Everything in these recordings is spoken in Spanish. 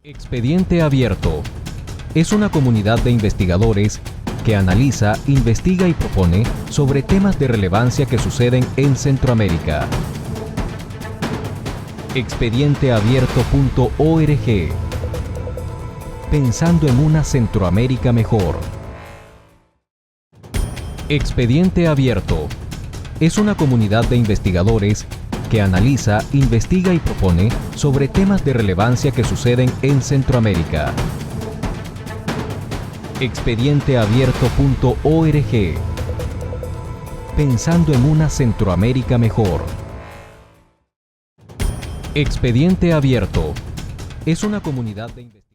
Expediente Abierto es una comunidad de investigadores que analiza, investiga y propone sobre temas de relevancia que suceden en Centroamérica. Expedienteabierto.org. Pensando en una Centroamérica mejor. Expediente Abierto es una comunidad de investigadores que analiza, investiga y propone sobre temas de relevancia que suceden en Centroamérica. Expedienteabierto.org. Pensando en una Centroamérica mejor. Expediente Abierto es una comunidad de investigadores.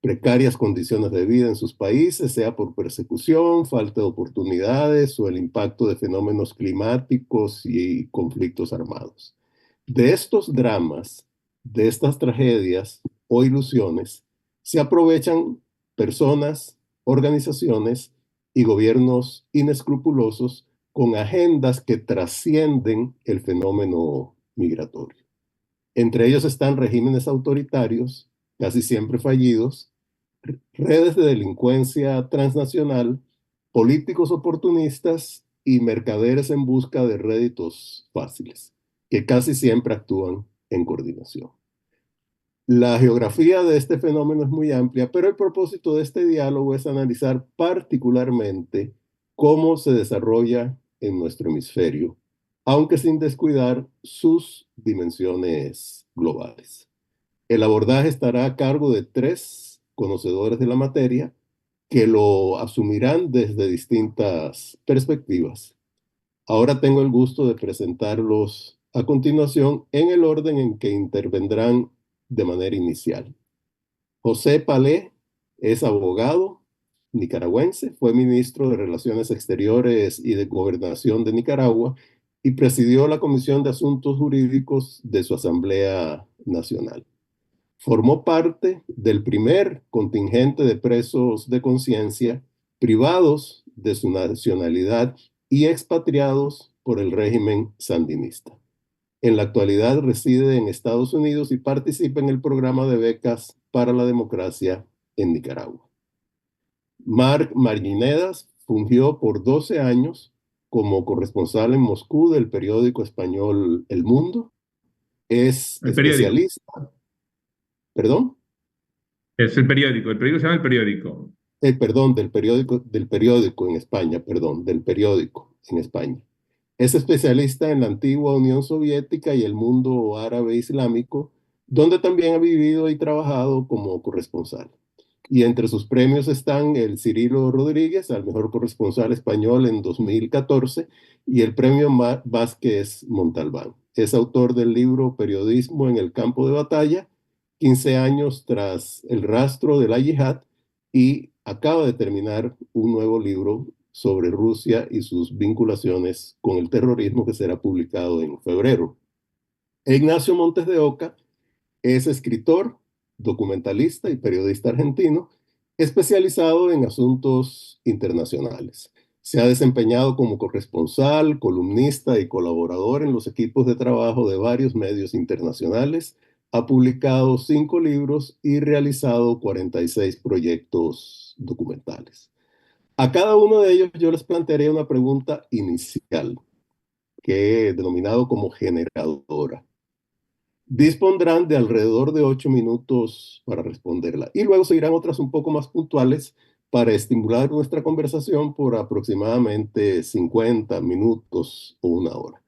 Precarias condiciones de vida en sus países, sea por persecución, falta de oportunidades o el impacto de fenómenos climáticos y conflictos armados. De estos dramas, de estas tragedias o ilusiones, se aprovechan personas, organizaciones y gobiernos inescrupulosos con agendas que trascienden el fenómeno migratorio. Entre ellos están regímenes autoritarios, casi siempre fallidos, redes de delincuencia transnacional, políticos oportunistas y mercaderes en busca de réditos fáciles, que casi siempre actúan en coordinación. La geografía de este fenómeno es muy amplia, pero el propósito de este diálogo es analizar particularmente cómo se desarrolla en nuestro hemisferio, aunque sin descuidar sus dimensiones globales. El abordaje estará a cargo de tres conocedores de la materia que lo asumirán desde distintas perspectivas. Ahora tengo el gusto de presentarlos a continuación en el orden en que intervendrán de manera inicial. José Palé es abogado nicaragüense, fue ministro de Relaciones Exteriores y de Gobernación de Nicaragua y presidió la Comisión de Asuntos Jurídicos de su Asamblea Nacional. Formó parte del primer contingente de presos de conciencia privados de su nacionalidad y expatriados por el régimen sandinista. En la actualidad reside en Estados Unidos y participa en el programa de becas para la democracia en Nicaragua. Marc Marginedas fungió por 12 años como corresponsal en Moscú del periódico español El Mundo. Es El periódico. especialista, perdón, Es el periódico se llama El Periódico. perdón, del periódico en España, perdón, del periódico en España. Es especialista en la antigua Unión Soviética y el mundo árabe islámico, donde también ha vivido y trabajado como corresponsal. Y entre sus premios están el Cirilo Rodríguez al mejor corresponsal español en 2014 y el premio Vázquez Montalbán. Es autor del libro Periodismo en el campo de batalla, 15 años tras el rastro de la yihad, y acaba de terminar un nuevo libro sobre Rusia y sus vinculaciones con el terrorismo que será publicado en febrero. Ignacio Montes de Oca es escritor, documentalista y periodista argentino, especializado en asuntos internacionales. Se ha desempeñado como corresponsal, columnista y colaborador en los equipos de trabajo de varios medios internacionales, Ha publicado 5 libros y realizado 46 proyectos documentales. A cada uno de ellos yo les plantearía una pregunta inicial, que he denominado como generadora. Dispondrán de alrededor de 8 minutos para responderla y luego seguirán otras un poco más puntuales para estimular nuestra conversación por aproximadamente 50 minutos o una hora.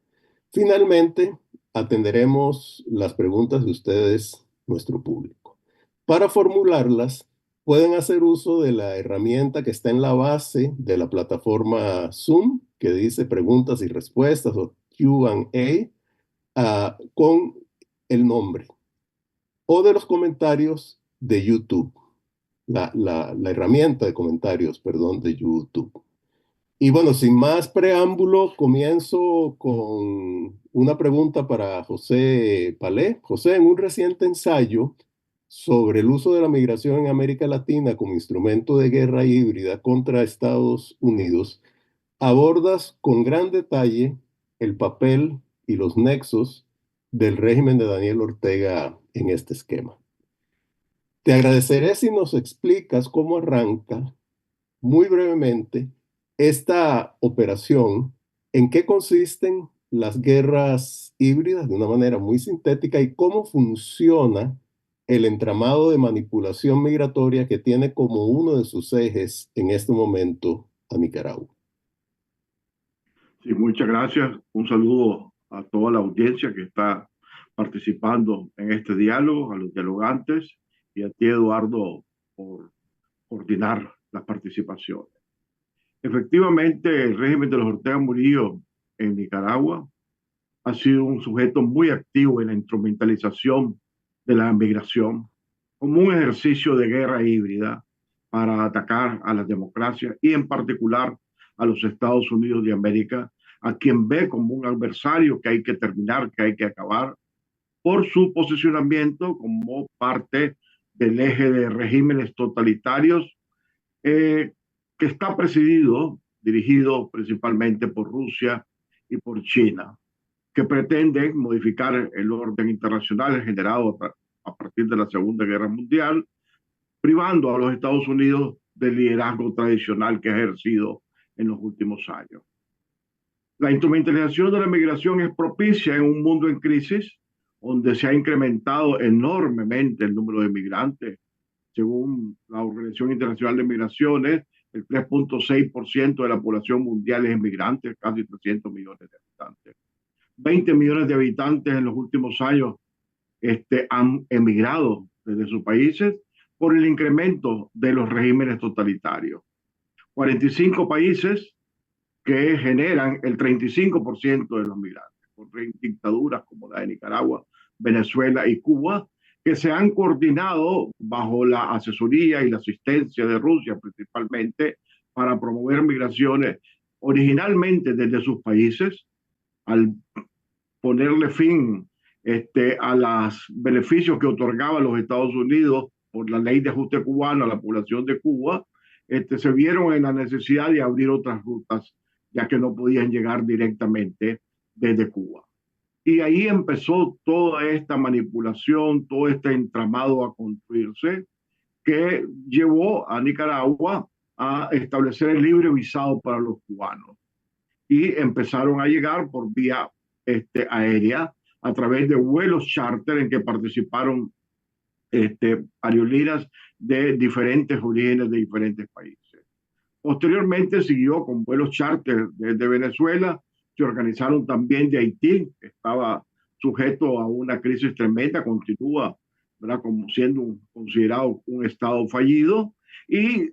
Finalmente, atenderemos las preguntas de ustedes, nuestro público. Para formularlas, pueden hacer uso de la herramienta que está en la base de la plataforma Zoom, que dice preguntas y respuestas o Q&A, con el nombre, o de los comentarios de YouTube, la herramienta de comentarios, perdón, de YouTube. Y bueno, sin más preámbulo, comienzo con una pregunta para José Palé. José, en un reciente ensayo sobre el uso de la migración en América Latina como instrumento de guerra híbrida contra Estados Unidos, abordas con gran detalle el papel y los nexos del régimen de Daniel Ortega en este esquema. Te agradeceré si nos explicas cómo arranca muy brevemente esta operación, en qué consisten las guerras híbridas de una manera muy sintética y cómo funciona el entramado de manipulación migratoria que tiene como uno de sus ejes en este momento a Nicaragua. Sí, muchas gracias. Un saludo a toda la audiencia que está participando en este diálogo, a los dialogantes y a ti, Eduardo, por coordinar las participaciones. Efectivamente, el régimen de los Ortega Murillo en Nicaragua ha sido un sujeto muy activo en la instrumentalización de la migración como un ejercicio de guerra híbrida para atacar a las democracias y en particular a los Estados Unidos de América, a quien ve como un adversario que hay que terminar, que hay que acabar, por su posicionamiento como parte del eje de regímenes totalitarios eh, que está presidido, dirigido principalmente por Rusia y por China, que pretenden modificar el orden internacional generado a partir de la Segunda Guerra Mundial, privando a los Estados Unidos del liderazgo tradicional que ha ejercido en los últimos años. La instrumentalización de la migración es propicia en un mundo en crisis, donde se ha incrementado enormemente el número de migrantes. Según la Organización Internacional de Migraciones, el 3.6% de la población mundial es inmigrante, casi 300 millones de habitantes. 20 millones de habitantes en los últimos años han emigrado desde sus países por el incremento de los regímenes totalitarios. 45 países que generan el 35% de los migrantes, con dictaduras como la de Nicaragua, Venezuela y Cuba, que se han coordinado bajo la asesoría y la asistencia de Rusia principalmente para promover migraciones originalmente desde sus países, al ponerle fin a los beneficios que otorgaban los Estados Unidos por la ley de ajuste cubano a la población de Cuba, se vieron en la necesidad de abrir otras rutas, ya que no podían llegar directamente desde Cuba. Y ahí empezó toda esta manipulación, todo este entramado a construirse, que llevó a Nicaragua a establecer el libre visado para los cubanos. Y empezaron a llegar por vía aérea a través de vuelos charter en que participaron aerolíneas de diferentes orígenes de diferentes países. Posteriormente siguió con vuelos charter desde Venezuela, se organizaron también de Haití, que estaba sujeto a una crisis tremenda, continúa, ¿verdad?, como siendo considerado un estado fallido, y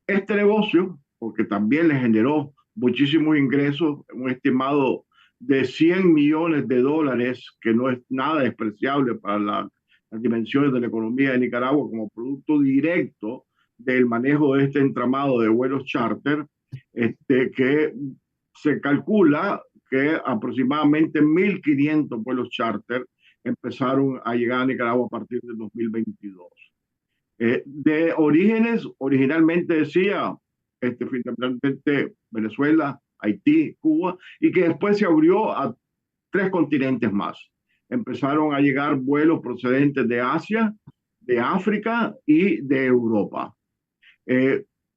este negocio, porque también le generó muchísimos ingresos, un estimado de 100 millones de dólares, que no es nada despreciable para las dimensiones de la economía de Nicaragua como producto directo del manejo de este entramado de vuelos charter, que se calcula que aproximadamente 1.500 vuelos charter empezaron a llegar a Nicaragua a partir de 2022. De orígenes, originalmente decía, fundamentalmente Venezuela, Haití, Cuba, y que después se abrió a 3 continentes más. empezaron a llegar vuelos procedentes de Asia, de África y de Europa.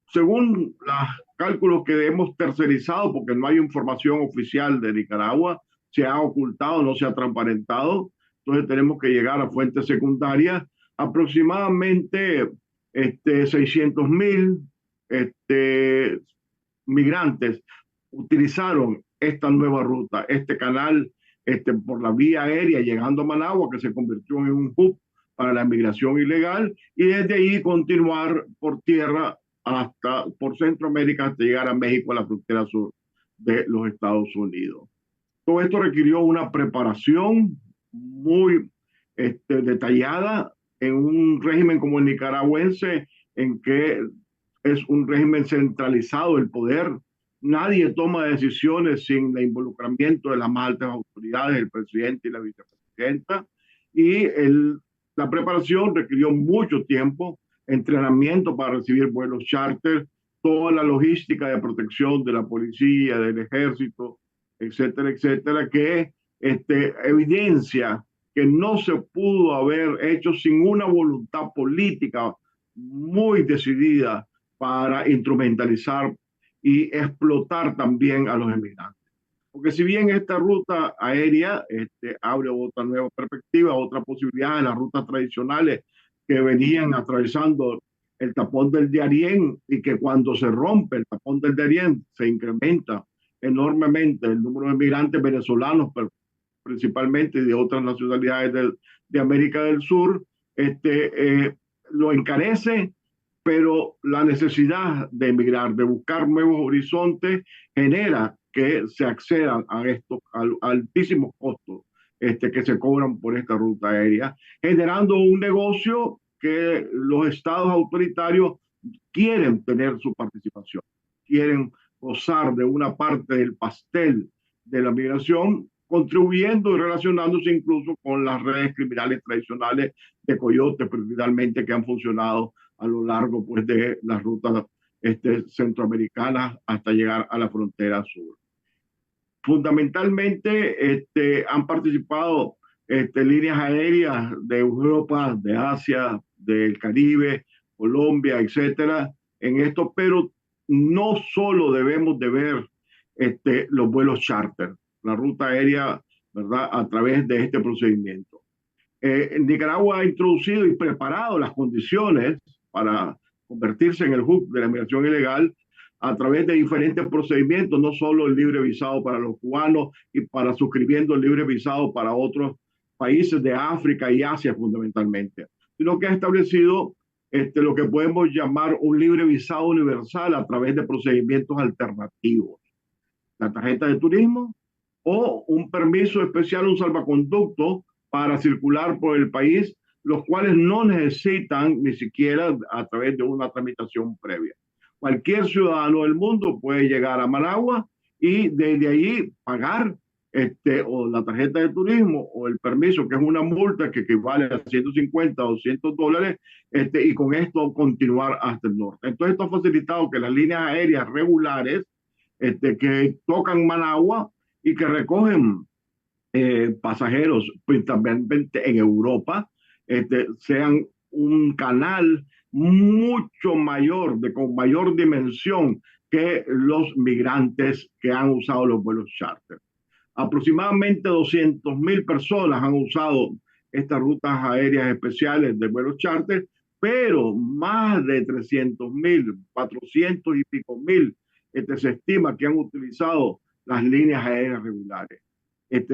Según los cálculos que hemos tercerizado, porque no hay información oficial de Nicaragua, se ha ocultado, no se ha transparentado, entonces tenemos que llegar a fuentes secundarias, aproximadamente 600,000 migrantes utilizaron esta nueva ruta, este canal por la vía aérea llegando a Managua, que se convirtió en un hub para la migración ilegal, y desde ahí continuar por tierra hasta por Centroamérica hasta llegar a México, a la frontera sur de los Estados Unidos. Todo esto requirió una preparación muy detallada en un régimen como el nicaragüense, en que es un régimen centralizado el poder. Nadie toma decisiones sin el involucramiento de las más altas autoridades, el presidente y la vicepresidenta. Y la preparación requirió mucho tiempo, entrenamiento para recibir vuelos charter, toda la logística de protección de la policía, del ejército, etcétera, etcétera, que evidencia que no se pudo haber hecho sin una voluntad política muy decidida para instrumentalizar y explotar también a los emigrantes. Porque si bien esta ruta aérea abre otra nueva perspectiva, otra posibilidad de las rutas tradicionales que venían atravesando el tapón del Darién, y que cuando se rompe el tapón del Darién se incrementa enormemente el número de migrantes venezolanos, pero principalmente de otras nacionalidades de América del Sur, lo encarece, pero la necesidad de emigrar, de buscar nuevos horizontes, genera que se accedan a estos altísimos costos que se cobran por esta ruta aérea, generando un negocio que los estados autoritarios quieren tener su participación, quieren gozar de una parte del pastel de la migración, contribuyendo y relacionándose incluso con las redes criminales tradicionales de coyotes, principalmente, que han funcionado a lo largo pues, de las rutas centroamericanas hasta llegar a la frontera sur. Fundamentalmente han participado líneas aéreas de Europa, de Asia, del Caribe, Colombia, etcétera, en esto, pero no solo debemos de ver los vuelos charter, la ruta aérea, ¿verdad?, a través de este procedimiento. Nicaragua ha introducido y preparado las condiciones para convertirse en el hub de la migración ilegal a través de diferentes procedimientos, no solo el libre visado para los cubanos y para suscribiendo el libre visado para otros países de África y Asia fundamentalmente, sino que ha establecido lo que podemos llamar un libre visado universal a través de procedimientos alternativos. La tarjeta de turismo o un permiso especial, un salvaconducto para circular por el país, los cuales no necesitan ni siquiera a través de una tramitación previa. Cualquier ciudadano del mundo puede llegar a Managua y desde ahí pagar o la tarjeta de turismo o el permiso, que es una multa que equivale a 150 o $200, y con esto continuar hasta el norte. Entonces esto ha facilitado que las líneas aéreas regulares que tocan Managua y que recogen pasajeros principalmente en Europa, sean un canal mucho mayor, con mayor dimensión que los migrantes que han usado los vuelos charter. Aproximadamente 200,000 personas han usado estas rutas aéreas especiales de vuelos charter, pero más de 300,000, 400 y pico mil, se estima que han utilizado las líneas aéreas regulares.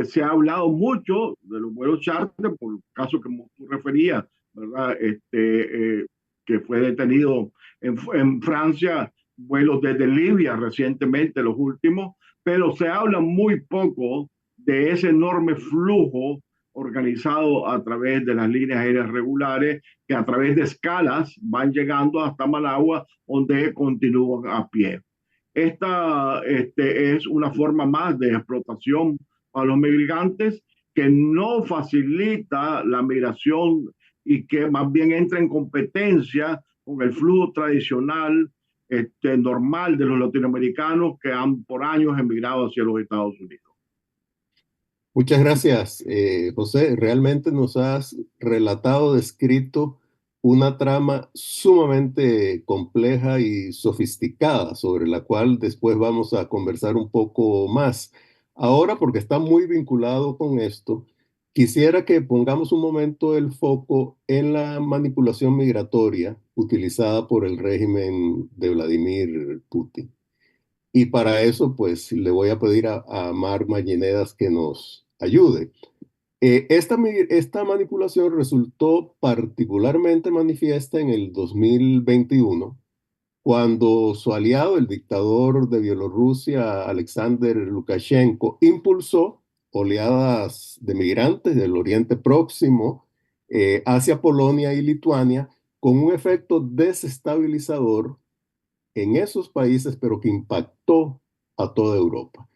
Se ha hablado mucho de los vuelos charter, por el caso que tú referías, ¿verdad? Que fue detenido en Francia, vuelos desde Libia recientemente, los últimos, pero se habla muy poco de ese enorme flujo organizado a través de las líneas aéreas regulares, que a través de escalas van llegando hasta Managua, donde continúan a pie. Esta es una forma más de explotación a los migrantes, que no facilita la migración y que más bien entra en competencia con el flujo tradicional normal de los latinoamericanos que han por años emigrado hacia los Estados Unidos. Muchas gracias, José. Realmente nos has relatado, descrito una trama sumamente compleja y sofisticada sobre la cual después vamos a conversar un poco más. Ahora, porque está muy vinculado con esto, quisiera que pongamos un momento el foco en la manipulación migratoria utilizada por el régimen de Vladimir Putin. Y para eso, pues le voy a pedir a Marc Mallenedas que nos ayude. Esta manipulación resultó particularmente manifiesta en el 2021, cuando su aliado, el dictador de Bielorrusia, Alexander Lukashenko, impulsó oleadas de migrantes del Oriente Próximo hacia Polonia y Lituania, con un efecto desestabilizador en esos países, pero que impactó a toda Europa.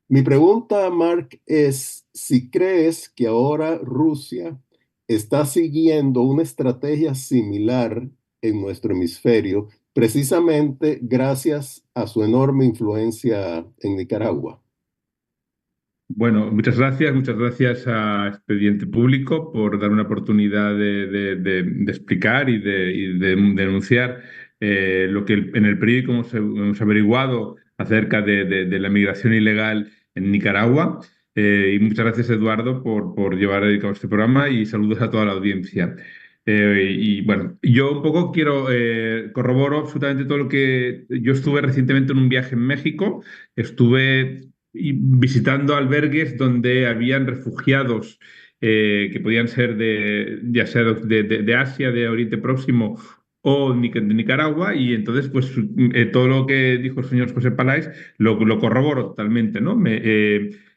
Mi pregunta, Mark, es si crees que ahora Rusia está siguiendo una estrategia similar en nuestro hemisferio, precisamente gracias a su enorme influencia en Nicaragua. Bueno, muchas gracias a Expediente Público por dar una oportunidad de explicar y de denunciar lo que en el periódico hemos averiguado acerca de la migración ilegal en Nicaragua. Y muchas gracias, Eduardo, por llevar a cabo este programa y saludos a toda la audiencia. Y bueno, yo un poco corroboro absolutamente todo lo que... Yo estuve recientemente en un viaje en México, estuve y visitando albergues donde habían refugiados que podían ser ya sea de Asia, de Oriente Próximo o de Nicaragua, y entonces pues todo lo que dijo el señor José Paláez lo corroboro totalmente, ¿no?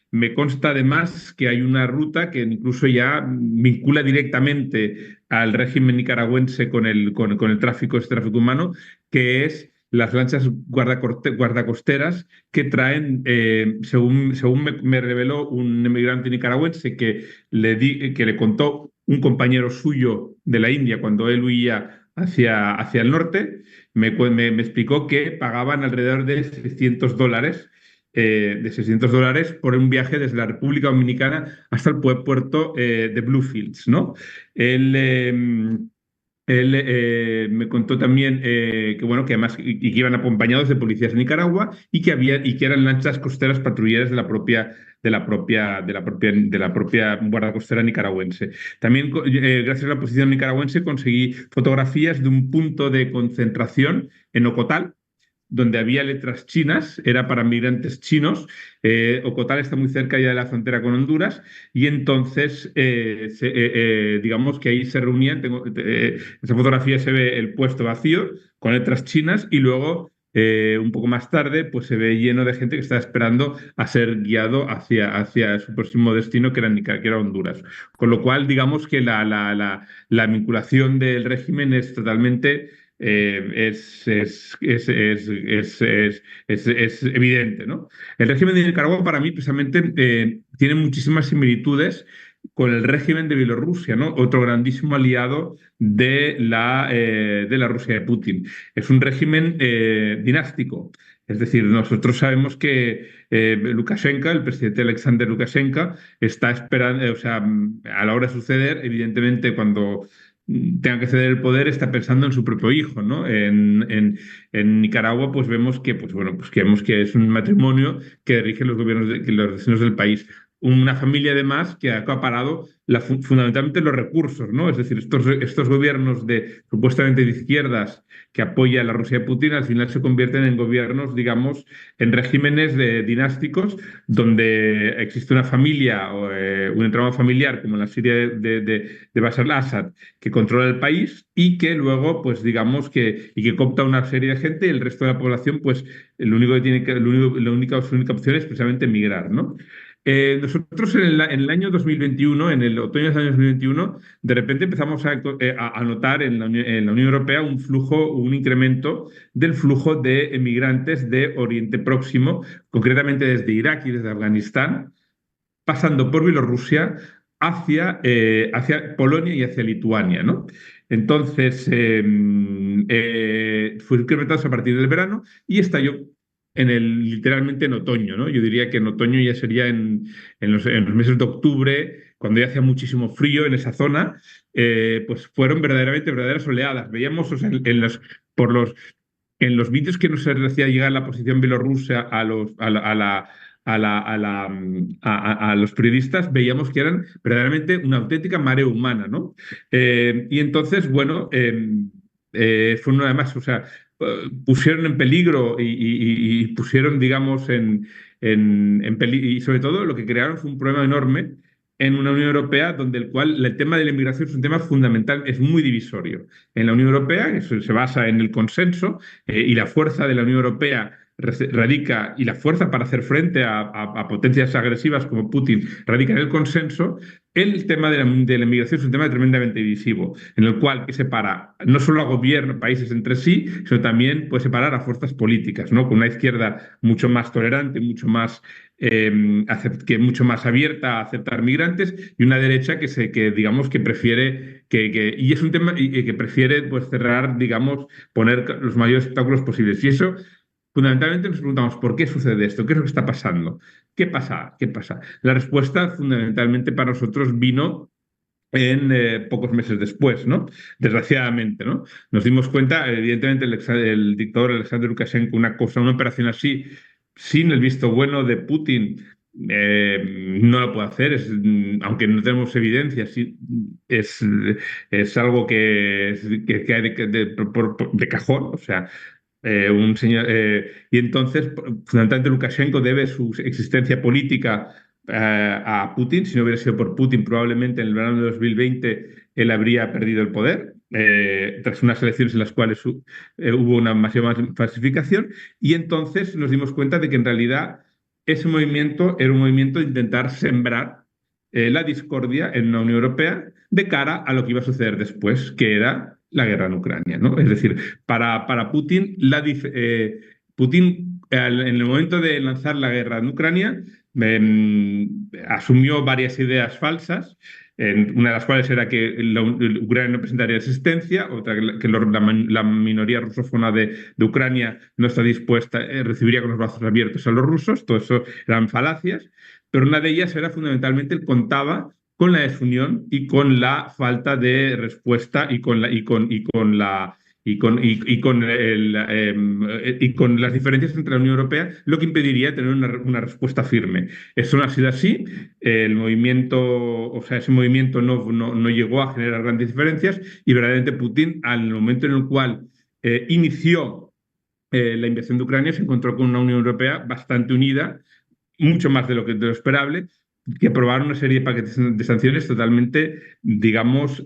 Me consta además que hay una ruta que incluso ya vincula directamente al régimen nicaragüense con el tráfico, este tráfico humano, que es las lanchas guardacosteras que traen, según me reveló un emigrante nicaragüense que le contó un compañero suyo de la India cuando él huía hacia el norte, me explicó que pagaban alrededor de $600 por un viaje desde la República Dominicana hasta el puerto de Bluefields, ¿no? Él, eh, él me contó también que bueno, que además y que iban acompañados de policías de Nicaragua y que eran lanchas costeras patrulleras de la propia guardia costera nicaragüense. También gracias a la posición nicaragüense conseguí fotografías de un punto de concentración en Ocotal, donde había letras chinas, era para migrantes chinos. Ocotal está muy cerca ya de la frontera con Honduras, y entonces digamos que ahí se reunían. Esa fotografía se ve el puesto vacío con letras chinas, y luego un poco más tarde pues se ve lleno de gente que está esperando a ser guiado hacia su próximo destino, que era Honduras. Con lo cual, digamos que la vinculación del régimen es totalmente es evidente, ¿no? El régimen de Nicaragua para mí precisamente tiene muchísimas similitudes con el régimen de Bielorrusia, ¿no? Otro grandísimo aliado de la Rusia de Putin. Es un régimen dinástico. Es decir, nosotros sabemos que Lukashenko, el presidente Alexander Lukashenko, está esperando, o sea, a la hora de suceder, evidentemente, cuando tenga que ceder el poder, está pensando en su propio hijo, ¿no? En Nicaragua, pues vemos que, pues bueno, pues que vemos que es un matrimonio que rige los gobiernos, los destinos del país. Una familia, además, que ha acaparado fundamentalmente los recursos, ¿no? Es decir, estos gobiernos supuestamente de izquierdas que apoya a la Rusia de Putin, al final se convierten en gobiernos, digamos, en regímenes dinásticos, donde existe una familia o un entramado familiar, como en la Siria de Bashar al-Assad, que controla el país y que luego, pues digamos que coopta una serie de gente, y el resto de la población, pues su única opción es precisamente emigrar, ¿no? Nosotros en el año 2021, en el otoño del año 2021, de repente empezamos a notar en la Unión Europea un incremento del flujo de emigrantes de Oriente Próximo, concretamente desde Irak y desde Afganistán, pasando por Bielorrusia hacia Polonia y hacia Lituania, ¿no? Entonces, fue incrementado a partir del verano y estalló literalmente en otoño, ¿no? Yo diría que en otoño ya sería en los meses de octubre, cuando ya hacía muchísimo frío en esa zona, pues fueron verdaderas oleadas. Veíamos, o sea, por los, en los vídeos que nos hacía llegar la posición bielorrusa a los periodistas, veíamos que eran verdaderamente una auténtica marea humana, ¿no? Y entonces, bueno, fueron además, o sea, pusieron en peligro y pusieron, digamos, y sobre todo lo que crearon fue un problema enorme en una Unión Europea donde el tema de la inmigración es un tema fundamental, es muy divisorio. En la Unión Europea, eso se basa en el consenso, y la fuerza de la Unión Europea radica, y la fuerza para hacer frente a potencias agresivas como Putin radica en el consenso. El tema de la inmigración es un tema tremendamente divisivo, en el cual que separa no solo a gobiernos, países entre sí, sino también puede separar a fuerzas políticas, ¿no? Con una izquierda mucho más tolerante, mucho más abierta a aceptar migrantes, y una derecha que digamos que prefiere y es un tema que prefiere, pues, cerrar, digamos, poner los mayores obstáculos posibles. Y eso, fundamentalmente, nos preguntamos por qué sucede esto, qué es lo que está pasando, qué pasa, qué pasa. La respuesta, fundamentalmente, para nosotros vino en pocos meses después, ¿no? Desgraciadamente, ¿no? Nos dimos cuenta, evidentemente, el dictador Alexander Lukashenko, una operación así, sin el visto bueno de Putin, no lo puede hacer, aunque no tenemos evidencia, sí, es algo que hay de cajón, o sea, un señor, y entonces, fundamentalmente, Lukashenko debe su existencia política a Putin. Si no hubiera sido por Putin, probablemente en el verano de 2020 él habría perdido el poder, tras unas elecciones en las cuales hubo una masiva falsificación, y entonces nos dimos cuenta de que en realidad ese movimiento era un movimiento de intentar sembrar la discordia en la Unión Europea de cara a lo que iba a suceder después, que era la guerra en Ucrania, ¿no? Es decir, para Putin, Putin, en el momento de lanzar la guerra en Ucrania, asumió varias ideas falsas, una de las cuales era que Ucrania no presentaría resistencia, otra que la minoría rusófona de Ucrania no está dispuesta, recibiría con los brazos abiertos a los rusos. Todo eso eran falacias, pero una de ellas era fundamentalmente el contaba con la desunión y con la falta de respuesta y con las diferencias entre la Unión Europea, lo que impediría tener una respuesta firme. Eso no ha sido así. El movimiento, o sea, ese movimiento no llegó a generar grandes diferencias, y verdaderamente Putin, al momento en el cual inició la invasión de Ucrania, se encontró con una Unión Europea bastante unida, mucho más de lo esperable, que aprobaron una serie de paquetes de sanciones totalmente, digamos,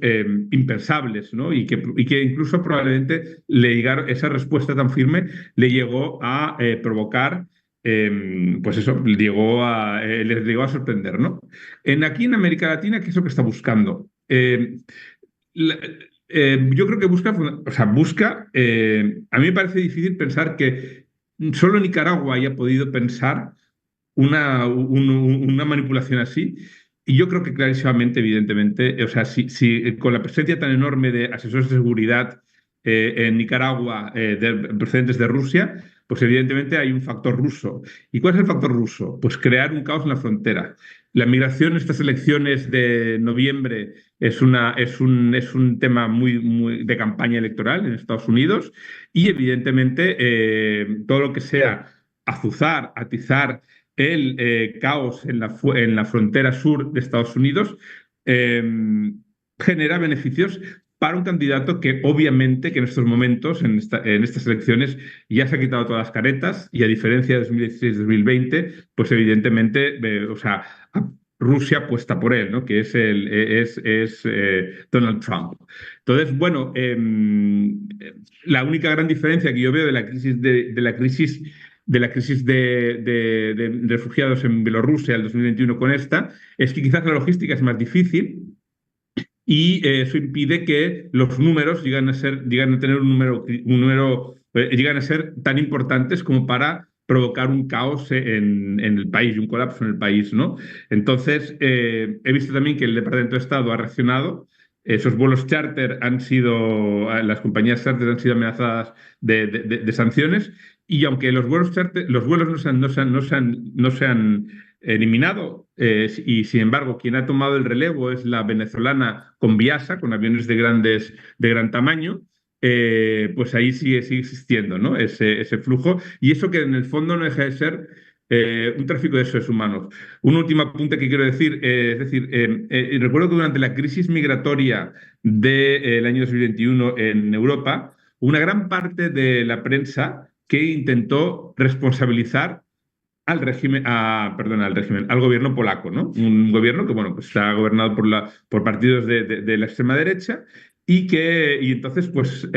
impensables, ¿no? Y que incluso probablemente esa respuesta tan firme le llegó a provocar, pues eso, les llegó a sorprender, ¿no? Aquí en América Latina, ¿qué es lo que está buscando? Yo creo que busca, a mí me parece difícil pensar que solo Nicaragua haya podido pensar una manipulación así. Y yo creo que clarísimamente, evidentemente, o sea, si con la presencia tan enorme de asesores de seguridad en Nicaragua, procedentes de Rusia, pues evidentemente hay un factor ruso. ¿Y cuál es el factor ruso? Pues crear un caos en la frontera. La migración en estas elecciones de noviembre es un tema muy de campaña electoral en Estados Unidos, y evidentemente todo lo que sea azuzar, atizar el caos en la frontera sur de Estados Unidos, genera beneficios para un candidato que obviamente que en estos momentos, en estas elecciones, ya se ha quitado todas las caretas, y a diferencia de 2016-2020, pues evidentemente, o sea, Rusia apuesta por él, ¿no? Que es Donald Trump. Entonces, bueno, la única gran diferencia que yo veo de la crisis de refugiados en Bielorrusia el 2021 con esta, es que quizás la logística es más difícil, y eso impide que los números lleguen a tener lleguen a ser tan importantes como para provocar un caos en el país y un colapso en el país, ¿no? Entonces, he visto también que el Departamento de Estado ha reaccionado. Esos vuelos charter las compañías charter han sido amenazadas de sanciones, y aunque los vuelos no se han eliminado, y sin embargo quien ha tomado el relevo es la venezolana Conviasa, con aviones de gran tamaño, pues ahí sigue existiendo, ¿no? Ese flujo, y eso que en el fondo no deja de ser un tráfico de seres humanos. Un último apunte que quiero decir, es decir, recuerdo que durante la crisis migratoria del año 2021 en Europa, una gran parte de la prensa que intentó responsabilizar al gobierno polaco, ¿no? Un gobierno que, bueno, pues está gobernado por partidos de la extrema derecha y entonces, pues,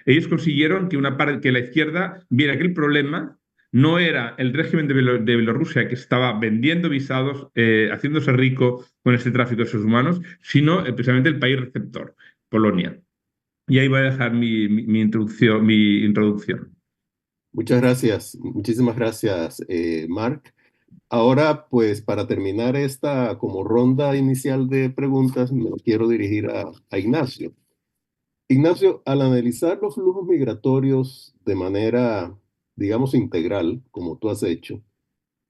ellos consiguieron que la izquierda viera que el problema no era el régimen de Bielorrusia que estaba vendiendo visados, haciéndose rico con este tráfico de seres humanos, sino precisamente el país receptor, Polonia. Y ahí voy a dejar mi introducción. Muchas gracias, muchísimas gracias, Mark. Ahora, pues para terminar esta como ronda inicial de preguntas, me quiero dirigir a Ignacio. Ignacio, al analizar los flujos migratorios de manera, digamos, integral, como tú has hecho,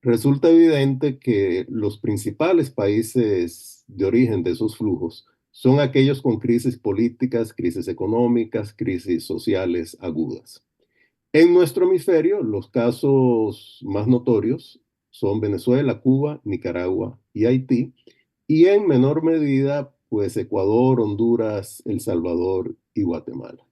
resulta evidente que los principales países de origen de esos flujos son aquellos con crisis políticas, crisis económicas, crisis sociales agudas. En nuestro hemisferio, los casos más notorios son Venezuela, Cuba, Nicaragua y Haití, y en menor medida, pues Ecuador, Honduras, El Salvador y Guatemala.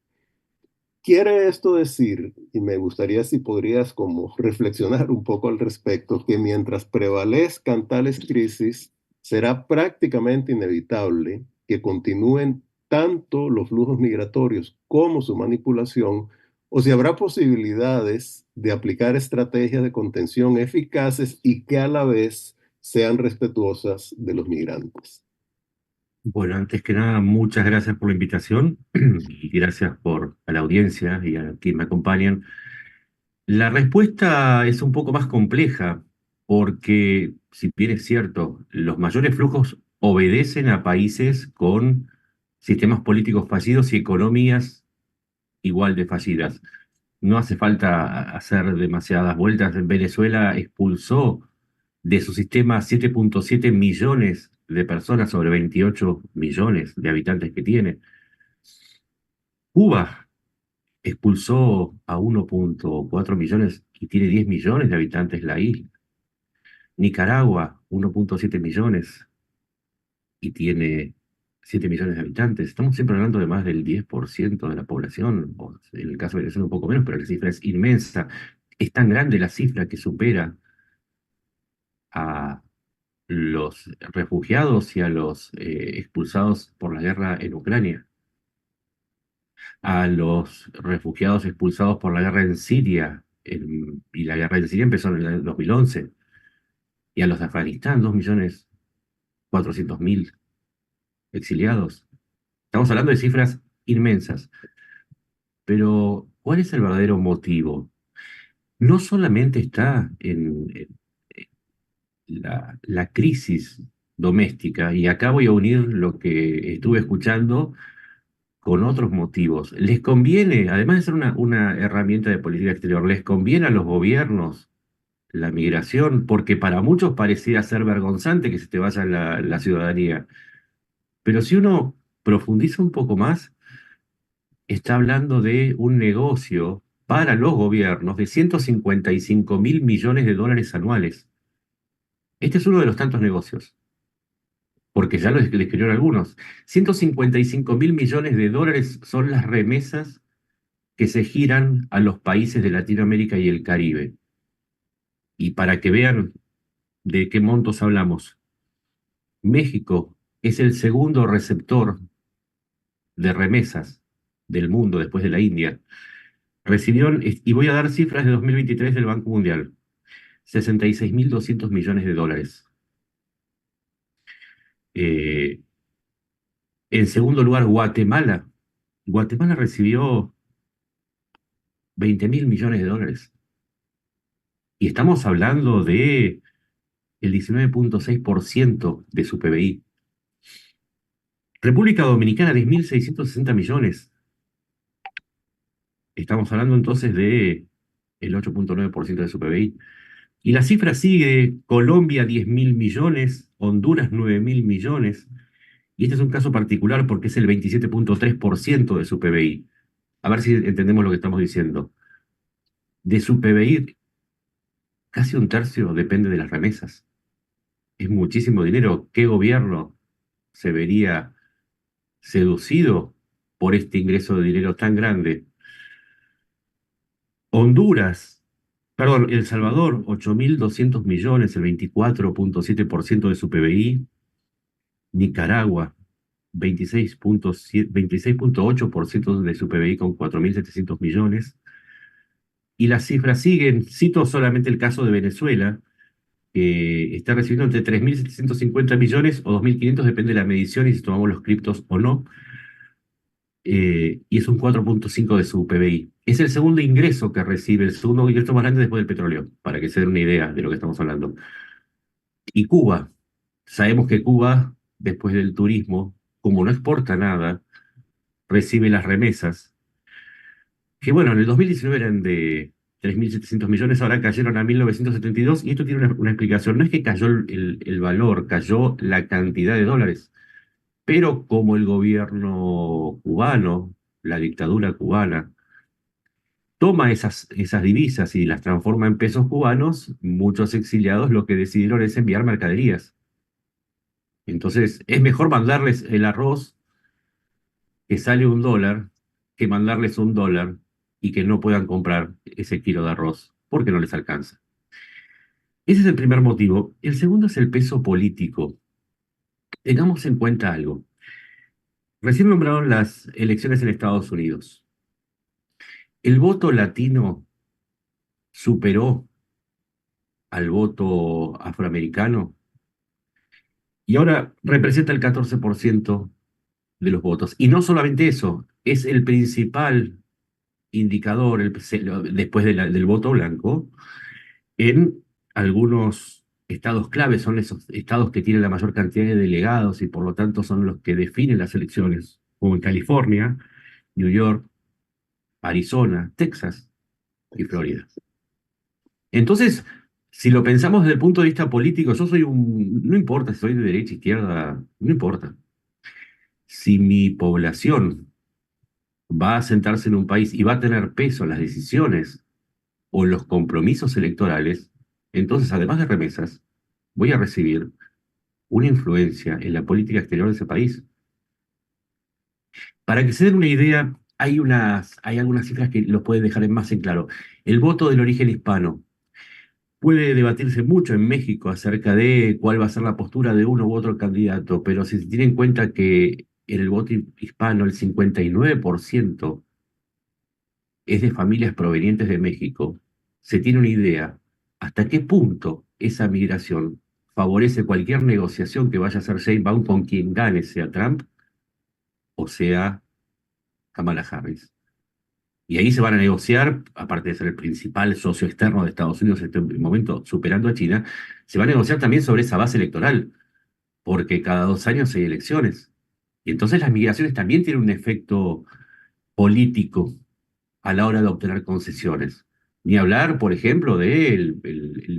Quiere esto decir, y me gustaría si podrías como reflexionar un poco al respecto, que mientras prevalezcan tales crisis, será prácticamente inevitable que continúen tanto los flujos migratorios como su manipulación, o si habrá posibilidades de aplicar estrategias de contención eficaces y que a la vez sean respetuosas de los migrantes. Bueno, antes que nada, muchas gracias por la invitación y gracias a la audiencia y a quienes me acompañan. La respuesta es un poco más compleja porque, si bien es cierto, los mayores flujos obedecen a países con sistemas políticos fallidos y economías igual de fallidas. No hace falta hacer demasiadas vueltas. Venezuela expulsó de su sistema 7,7 millones de personas sobre 28 millones de habitantes que tiene. Cuba expulsó a 1,4 millones y tiene 10 millones de habitantes la isla. Nicaragua, 1,7 millones y tiene 7 millones de habitantes. Estamos siempre hablando de más del 10% de la población, o en el caso de Venezuela un poco menos, pero la cifra es inmensa. Es tan grande la cifra que supera a los refugiados y a los expulsados por la guerra en Ucrania, a los refugiados expulsados por la guerra en Siria, y la guerra en Siria empezó en el 2011, y a los de Afganistán, 2.400.000 exiliados. Estamos hablando de cifras inmensas, pero ¿cuál es el verdadero motivo? No solamente está en la crisis doméstica, y acá voy a unir lo que estuve escuchando con otros motivos. Les conviene, además de ser una herramienta de política exterior, les conviene a los gobiernos la migración, porque para muchos parecía ser vergonzante que se te vaya la ciudadanía. Pero si uno profundiza un poco más, está hablando de un negocio para los gobiernos de 155.000 millones de dólares anuales. Este es uno de los tantos negocios, porque ya lo describieron algunos. 155.000 millones de dólares son las remesas que se giran a los países de Latinoamérica y el Caribe. Y para que vean de qué montos hablamos, México es el segundo receptor de remesas del mundo después de la India. Recibió, y voy a dar cifras de 2023 del Banco Mundial, 66.200 millones de dólares. En segundo lugar, Guatemala. Guatemala recibió 20.000 millones de dólares. Y estamos hablando de el 19,6% de su PBI. República Dominicana, 10.660 millones. Estamos hablando entonces de el 8,9% de su PBI. Y la cifra sigue: Colombia 10.000 millones, Honduras 9.000 millones. Y este es un caso particular porque es el 27,3% de su PBI. A ver si entendemos lo que estamos diciendo. De su PBI, casi un tercio depende de las remesas. Es muchísimo dinero. ¿Qué gobierno se vería seducido por este ingreso de dinero tan grande? Honduras, perdón, El Salvador, 8.200 millones, el 24,7% de su PBI. Nicaragua, 26,8% de su PBI con 4.700 millones. Y las cifras siguen. Cito solamente el caso de Venezuela, que está recibiendo entre 3.750 millones o 2.500, depende de la medición y si tomamos los criptos o no, y es un 4,5% de su PBI. Es el segundo ingreso que recibe, el segundo ingreso más grande después del petróleo, para que se den una idea de lo que estamos hablando. Y Cuba, sabemos que Cuba, después del turismo, como no exporta nada, recibe las remesas, que bueno, en el 2019 eran de 3.700 millones, ahora cayeron a 1.972, y esto tiene una explicación. No es que cayó el valor, cayó la cantidad de dólares, pero como el gobierno cubano, la dictadura cubana, toma esas divisas y las transforma en pesos cubanos, muchos exiliados lo que decidieron es enviar mercaderías. Entonces, es mejor mandarles el arroz que sale $1 que mandarles $1 y que no puedan comprar ese kilo de arroz porque no les alcanza. Ese es el primer motivo. El segundo es el peso político. Tengamos en cuenta algo. Recién nombraron las elecciones en Estados Unidos. El voto latino superó al voto afroamericano y ahora representa el 14% de los votos. Y no solamente eso, es el principal indicador después del voto blanco en algunos estados clave. Son esos estados que tienen la mayor cantidad de delegados y por lo tanto son los que definen las elecciones, como en California, New York, Arizona, Texas y Florida. Entonces, si lo pensamos desde el punto de vista político, no importa si soy de derecha, izquierda, no importa. Si mi población va a sentarse en un país y va a tener peso en las decisiones o en los compromisos electorales, entonces, además de remesas, voy a recibir una influencia en la política exterior de ese país. Para que se den una idea, hay algunas cifras que los pueden dejar más en claro. El voto del origen hispano. Puede debatirse mucho en México acerca de cuál va a ser la postura de uno u otro candidato, pero si se tiene en cuenta que en el voto hispano el 59% es de familias provenientes de México, se tiene una idea hasta qué punto esa migración favorece cualquier negociación que vaya a hacer Sheinbaum con quien gane, sea Trump o sea Kamala Harris. Y ahí se van a negociar, aparte de ser el principal socio externo de Estados Unidos en este momento, superando a China, se va a negociar también sobre esa base electoral, porque cada 2 años hay elecciones. Y entonces las migraciones también tienen un efecto político a la hora de obtener concesiones. Ni hablar, por ejemplo, del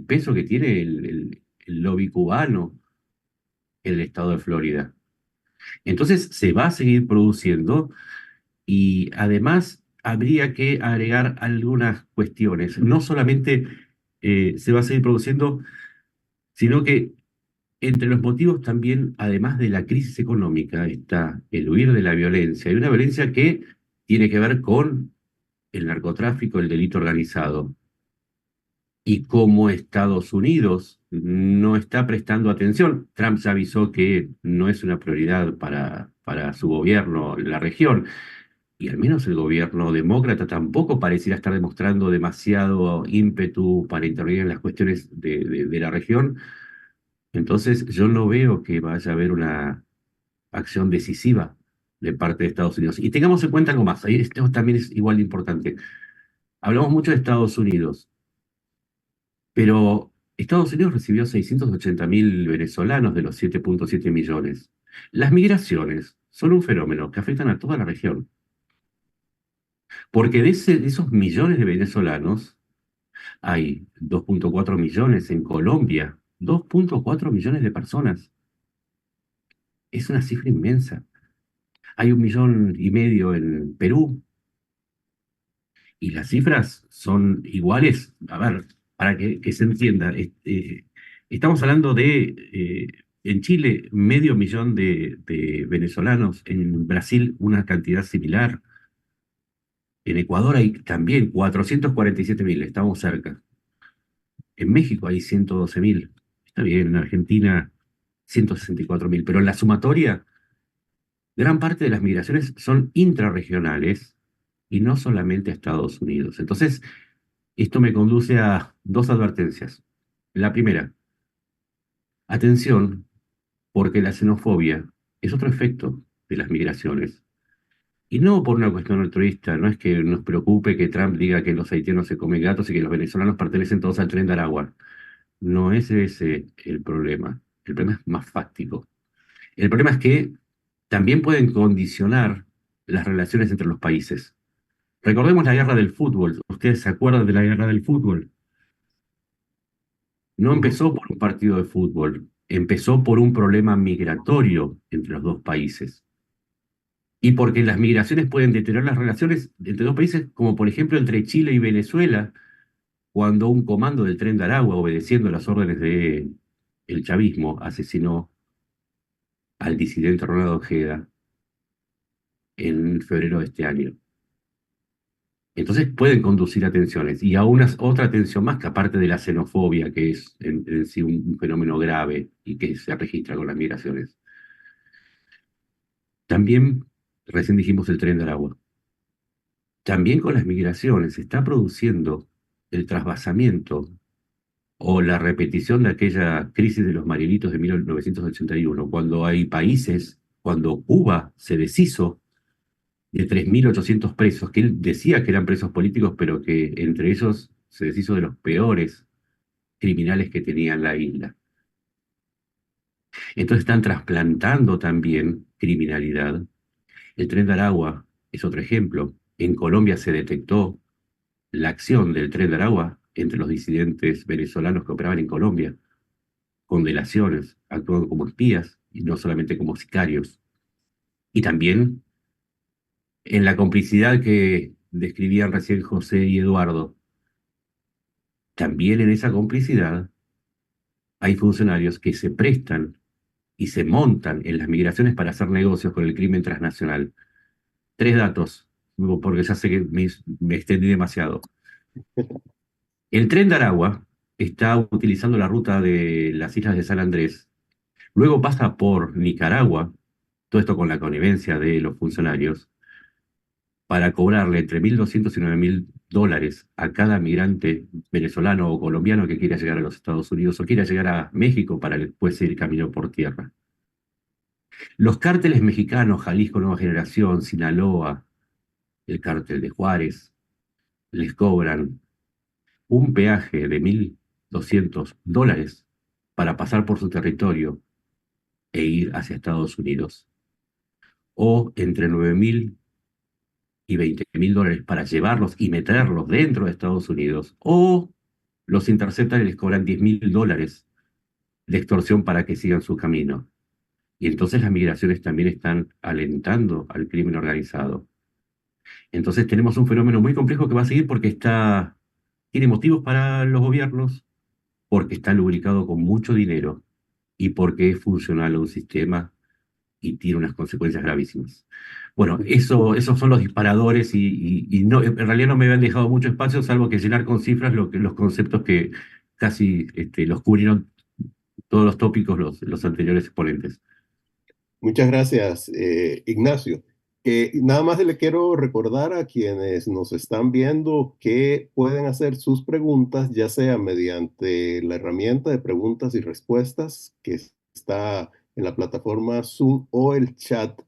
peso que tiene el lobby cubano en el estado de Florida. Entonces se va a seguir produciendo. Y además habría que agregar algunas cuestiones. No solamente se va a seguir produciendo, sino que entre los motivos también, además de la crisis económica, está el huir de la violencia. Hay una violencia que tiene que ver con el narcotráfico, el delito organizado. Y como Estados Unidos no está prestando atención, Trump ya avisó que no es una prioridad para su gobierno en la región. Y al menos el gobierno demócrata tampoco pareciera estar demostrando demasiado ímpetu para intervenir en las cuestiones de la región. Entonces, yo no veo que vaya a haber una acción decisiva de parte de Estados Unidos. Y tengamos en cuenta algo más, ahí esto también es igual de importante. Hablamos mucho de Estados Unidos, pero Estados Unidos recibió 680.000 venezolanos de los 7,7 millones. Las migraciones son un fenómeno que afectan a toda la región. Porque de esos millones de venezolanos, Hay 2.4 millones en Colombia, 2.4 millones de personas. Es una cifra inmensa. Hay 1,5 millones en Perú y las cifras son iguales. A ver, para que se entienda, estamos hablando de, en Chile, 500,000 de venezolanos, en Brasil una cantidad similar, en Ecuador hay también 447,000, estamos cerca. En México hay 112,000. Está bien, en Argentina 164,000, pero en la sumatoria, gran parte de las migraciones son intrarregionales y no solamente a Estados Unidos. Entonces, esto me conduce a dos advertencias. La primera, atención, porque la xenofobia es otro efecto de las migraciones. Y no por una cuestión altruista, no es que nos preocupe que Trump diga que los haitianos se comen gatos y que los venezolanos pertenecen todos al tren de Aragua. No es ese el problema. El problema es más fáctico. El problema es que también pueden condicionar las relaciones entre los países. Recordemos la guerra del fútbol. ¿Ustedes se acuerdan de la guerra del fútbol? No Ujú. empezó por un partido de fútbol, empezó por un problema migratorio entre los dos países. Y porque las migraciones pueden deteriorar las relaciones entre dos países, como por ejemplo entre Chile y Venezuela, cuando un comando del Tren de Aragua, obedeciendo las órdenes de el chavismo, asesinó al disidente Ronald Ojeda en febrero de este año. Entonces pueden conducir a tensiones y a otra tensión más que aparte de la xenofobia, que es en sí un fenómeno grave y que se registra con las migraciones. También, recién dijimos el tren de Aragua, también con las migraciones se está produciendo el trasvasamiento o la repetición de aquella crisis de los Marielitos de 1981, cuando hay países, cuando Cuba se deshizo de 3.800 presos, que él decía que eran presos políticos, pero que entre ellos se deshizo de los peores criminales que tenía la isla. Entonces están trasplantando también criminalidad. El tren de Aragua es otro ejemplo. En Colombia se detectó la acción del tren de Aragua entre los disidentes venezolanos que operaban en Colombia, con delaciones, actuando como espías y no solamente como sicarios. Y también en la complicidad que describían recién José y Eduardo, también en esa complicidad hay funcionarios que se prestan y se montan en las migraciones para hacer negocios con el crimen transnacional. Tres datos, porque ya sé que me extendí demasiado. El tren de Aragua está utilizando la ruta de las islas de San Andrés, luego pasa por Nicaragua, todo esto con la connivencia de los funcionarios, para cobrarle entre 1.200 y 9.000 dólares a cada migrante venezolano o colombiano que quiera llegar a los Estados Unidos o quiera llegar a México para después seguir camino por tierra. Los cárteles mexicanos, Jalisco Nueva Generación, Sinaloa, el cártel de Juárez, les cobran un peaje de 1.200 dólares para pasar por su territorio e ir hacia Estados Unidos, o entre 9.000 y 20.000 dólares para llevarlos y meterlos dentro de Estados Unidos, o los interceptan y les cobran 10.000 dólares de extorsión para que sigan su camino. Y entonces las migraciones también están alentando al crimen organizado. Entonces tenemos un fenómeno muy complejo que va a seguir porque tiene motivos para los gobiernos, porque está lubricado con mucho dinero y porque es funcional a un sistema y tiene unas consecuencias gravísimas. Bueno, esos son los disparadores y no, en realidad no me habían dejado mucho espacio, salvo que llenar con cifras los conceptos que casi los cubrieron todos los tópicos los anteriores exponentes. Muchas gracias, Ignacio. Nada más le quiero recordar a quienes nos están viendo que pueden hacer sus preguntas, ya sea mediante la herramienta de preguntas y respuestas que está en la plataforma Zoom o el chat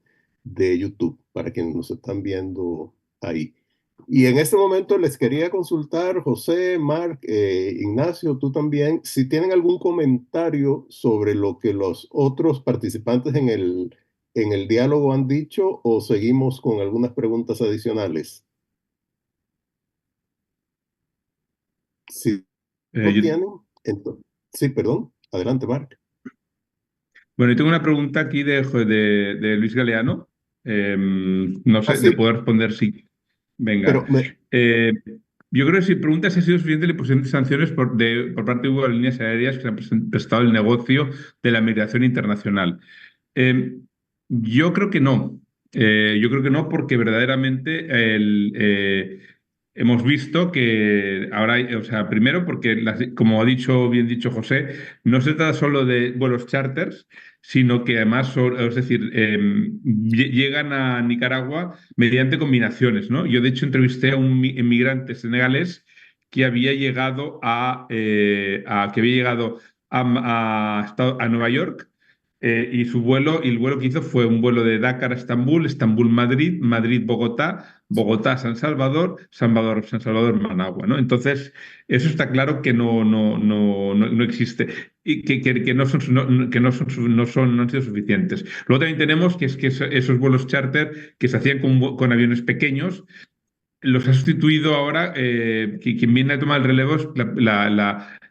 de YouTube, para quienes nos están viendo ahí. Y en este momento les quería consultar, José, Marc, Ignacio, tú también, si tienen algún comentario sobre lo que los otros participantes en el diálogo han dicho o seguimos con algunas preguntas adicionales. Si Eh, no yo- tienen, entonces, sí, perdón, adelante, Mark. bueno, yo tengo una pregunta aquí de Luis Galeano. No Ah, sé, ¿le sí, puedo responder? Sí. pero Venga. Eh, yo creo que si pregunta si ha sido suficiente la imposición de sanciones por parte de líneas aéreas que se han prestado el negocio de la migración internacional. Eh, yo creo que no. Yo creo que no, porque verdaderamente hemos visto que ahora, o sea, primero porque, como ha dicho bien dicho José, no se trata solo de vuelos charters, sino que además, es decir, llegan a Nicaragua mediante combinaciones, ¿no? Yo de hecho entrevisté a un inmigrante senegalés que había llegado que había llegado a Nueva York, y el vuelo que hizo fue un vuelo de Dakar a Estambul, Estambul-Madrid, Madrid-Bogotá, Bogotá-San Salvador, San Salvador-Managua, ¿no? Entonces, eso está claro que no existe y que no son, que no han sido suficientes. Luego también tenemos que es que esos vuelos charter que se hacían con aviones pequeños los ha sustituido ahora, quien viene a tomar el relevo es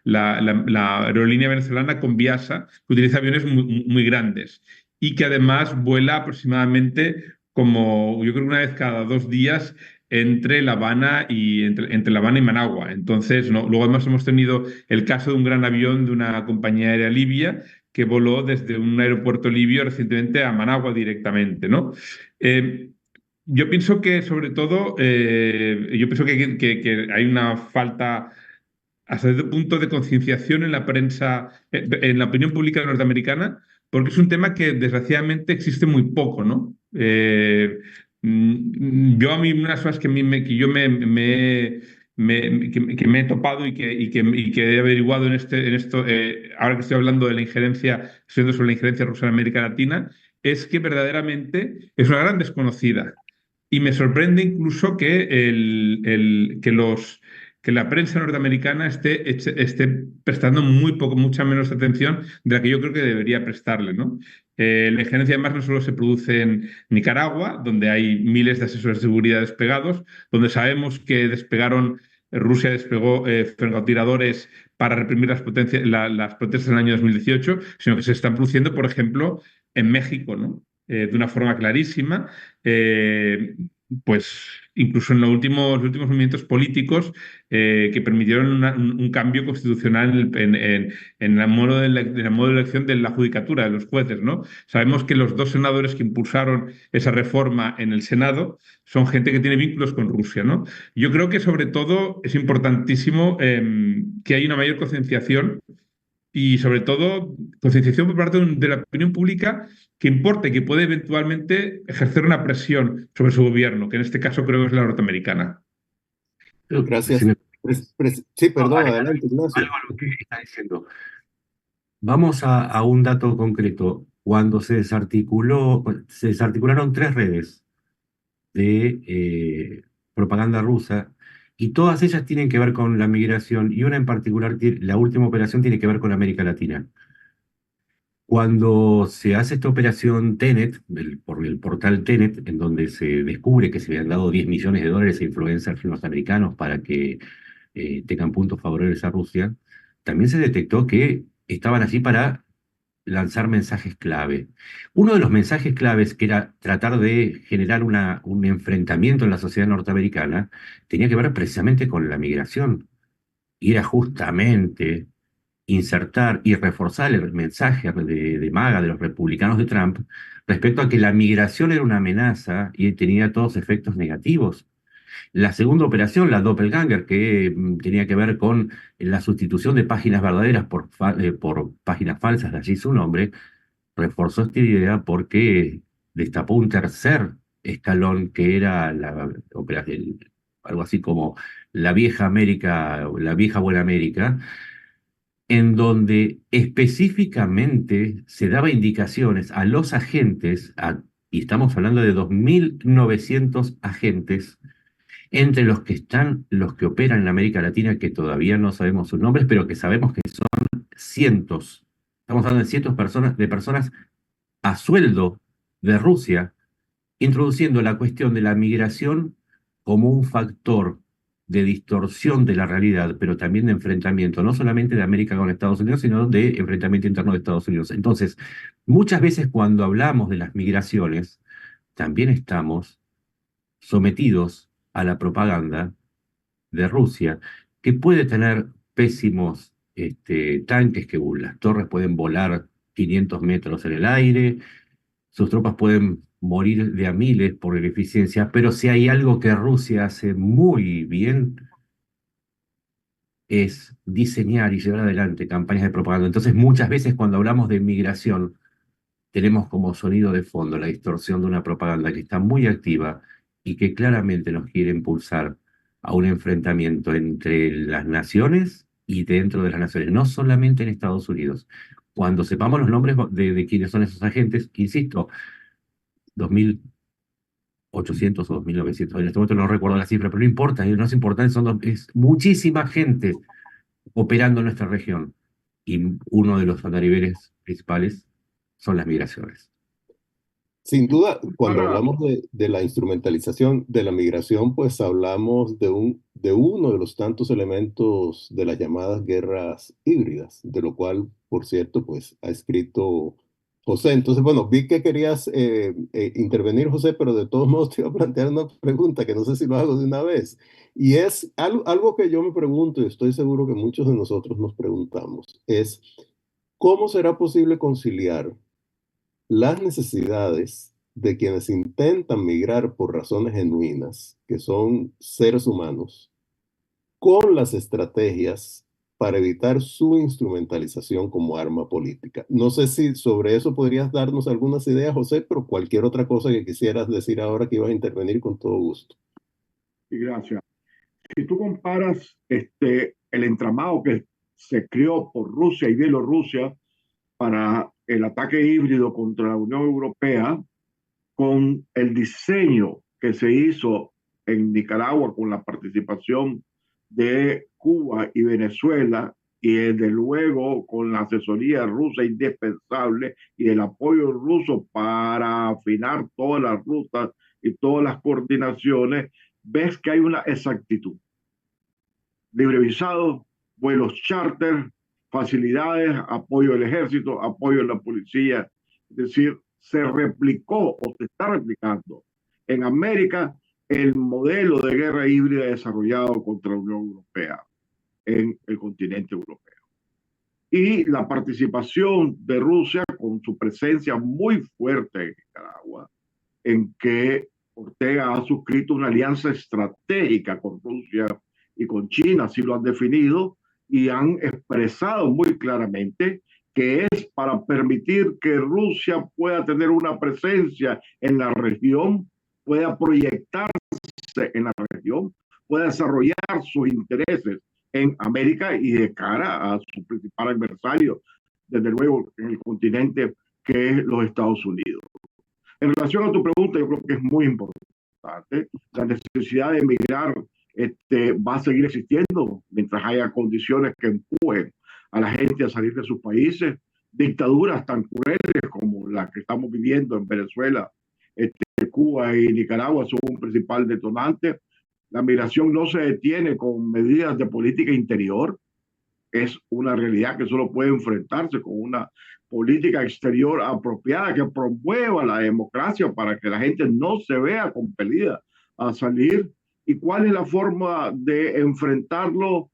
la aerolínea venezolana Conviasa, que utiliza aviones muy grandes y que además vuela aproximadamente como, yo creo que una vez cada 2 días entre La Habana entre La Habana y Managua. Entonces, no, luego además hemos tenido el caso de un gran avión de una compañía aérea libia que voló desde un aeropuerto libio recientemente a Managua directamente, ¿no? Eh, yo pienso que sobre todo, yo pienso que hay una falta hasta cierto punto de concienciación en la prensa, en la opinión pública norteamericana, porque es un tema que desgraciadamente existe muy poco, ¿no? Yo a mí unas cosas que yo que me he topado y que he averiguado en esto, ahora que estoy hablando de la injerencia, estoy sobre la injerencia rusa en América Latina, es que verdaderamente es una gran desconocida. Y me sorprende incluso que la prensa norteamericana esté prestando mucha menos atención de la que yo creo que debería prestarle, ¿no? La injerencia además no solo se produce en Nicaragua, donde hay miles de asesores de seguridad despegados, donde sabemos que Rusia despegó francotiradores para reprimir las protestas en el año 2018, sino que se están produciendo, por ejemplo, en México, ¿no? De una forma clarísima, eh, pues incluso en los últimos movimientos políticos que permitieron un cambio constitucional en el modo de elección de la judicatura, de los jueces, ¿no? Sabemos que los dos senadores que impulsaron esa reforma en el Senado son gente que tiene vínculos con Rusia, ¿no? Yo creo que sobre todo es importantísimo que haya una mayor concienciación y sobre todo concienciación por parte de la opinión pública que importe, que puede eventualmente ejercer una presión sobre su gobierno, que en este caso creo que es la norteamericana. Pero, si Gracias. me Sí, puedo perdón, agregar adelante, algo Ignacio. a lo que está diciendo. Vamos a un dato concreto. Cuando se desarticularon 3 redes de propaganda rusa, y todas ellas tienen que ver con la migración, y una en particular, la última operación tiene que ver con América Latina. Cuando se hace esta operación Tenet, por el portal Tenet, en donde se descubre que se habían dado 10 millones de dólares a influencers norteamericanos para que tengan puntos favorables a Rusia, también se detectó que estaban allí para lanzar mensajes clave. Uno de los mensajes claves, que era tratar de generar un enfrentamiento en la sociedad norteamericana, tenía que ver precisamente con la migración. Y era justamente insertar y reforzar el mensaje de MAGA, de los republicanos de Trump, respecto a que la migración era una amenaza y tenía todos efectos negativos. La segunda operación, la Doppelganger, que tenía que ver con la sustitución de páginas verdaderas por páginas falsas, de allí su nombre, reforzó esta idea porque destapó un tercer escalón que era algo así como la vieja América, la vieja buena América, en donde específicamente se daba indicaciones a los agentes, y estamos hablando de 2.900 agentes, entre los que están los que operan en América Latina, que todavía no sabemos sus nombres, pero que sabemos que son cientos. Estamos hablando de cientos de personas a sueldo de Rusia, introduciendo la cuestión de la migración como un factor de distorsión de la realidad, pero también de enfrentamiento, no solamente de América con Estados Unidos, sino de enfrentamiento interno de Estados Unidos. Entonces, muchas veces cuando hablamos de las migraciones, también estamos sometidos a la propaganda de Rusia, que puede tener pésimos tanques, que las torres pueden volar 500 metros en el aire, sus tropas pueden morir de a miles por ineficiencia, pero si hay algo que Rusia hace muy bien, es diseñar y llevar adelante campañas de propaganda. Entonces, muchas veces cuando hablamos de migración, tenemos como sonido de fondo la distorsión de una propaganda que está muy activa y que claramente nos quiere impulsar a un enfrentamiento entre las naciones y dentro de las naciones, no solamente en Estados Unidos. Cuando sepamos los nombres de quiénes son esos agentes, insisto, 2.800 o 2.900, en este momento no recuerdo la cifra, pero no importa, no es importante, es muchísima gente operando en nuestra región. Y uno de los andariveles principales son las migraciones. Sin duda, cuando Ahora, hablamos de la instrumentalización de la migración, pues hablamos de uno de los tantos elementos de las llamadas guerras híbridas, de lo cual, por cierto, pues ha escrito José. Entonces, bueno, vi que querías intervenir, José, pero de todos modos te iba a plantear una pregunta que no sé si lo hago de una vez. Y es algo que yo me pregunto, y estoy seguro que muchos de nosotros nos preguntamos, es ¿cómo será posible conciliar las necesidades de quienes intentan migrar por razones genuinas, que son seres humanos, con las estrategias para evitar su instrumentalización como arma política? No sé si sobre eso podrías darnos algunas ideas, José, pero cualquier otra cosa que quisieras decir ahora, que ibas a intervenir, con todo gusto. y gracias. Si tú comparas el entramado que se creó por Rusia y Bielorrusia para el ataque híbrido contra la Unión Europea, con el diseño que se hizo en Nicaragua con la participación de Cuba y Venezuela, y desde luego con la asesoría rusa indispensable y el apoyo ruso para afinar todas las rutas y todas las coordinaciones, ves que hay una exactitud. Libre visado, vuelos charter, facilidades, apoyo del ejército, apoyo de la policía. Es decir, se replicó o se está replicando en América el modelo de guerra híbrida desarrollado contra la Unión Europea en el continente europeo. Y la participación de Rusia con su presencia muy fuerte en Nicaragua, en que Ortega ha suscrito una alianza estratégica con Rusia y con China, así lo han definido, y han expresado muy claramente que es para permitir que Rusia pueda tener una presencia en la región, pueda proyectarse en la región, pueda desarrollar sus intereses en América y de cara a su principal adversario, desde luego en el continente, que es los Estados Unidos. En relación a tu pregunta, yo creo que es muy importante. La necesidad de emigrar va a seguir existiendo mientras haya condiciones que empujen a la gente a salir de sus países. Dictaduras tan crueles como la que estamos viviendo en Venezuela, Cuba y Nicaragua son un principal detonante. La migración no se detiene con medidas de política interior. Es una realidad que solo puede enfrentarse con una política exterior apropiada que promueva la democracia para que la gente no se vea compelida a salir. ¿Y cuál es la forma de enfrentarlo?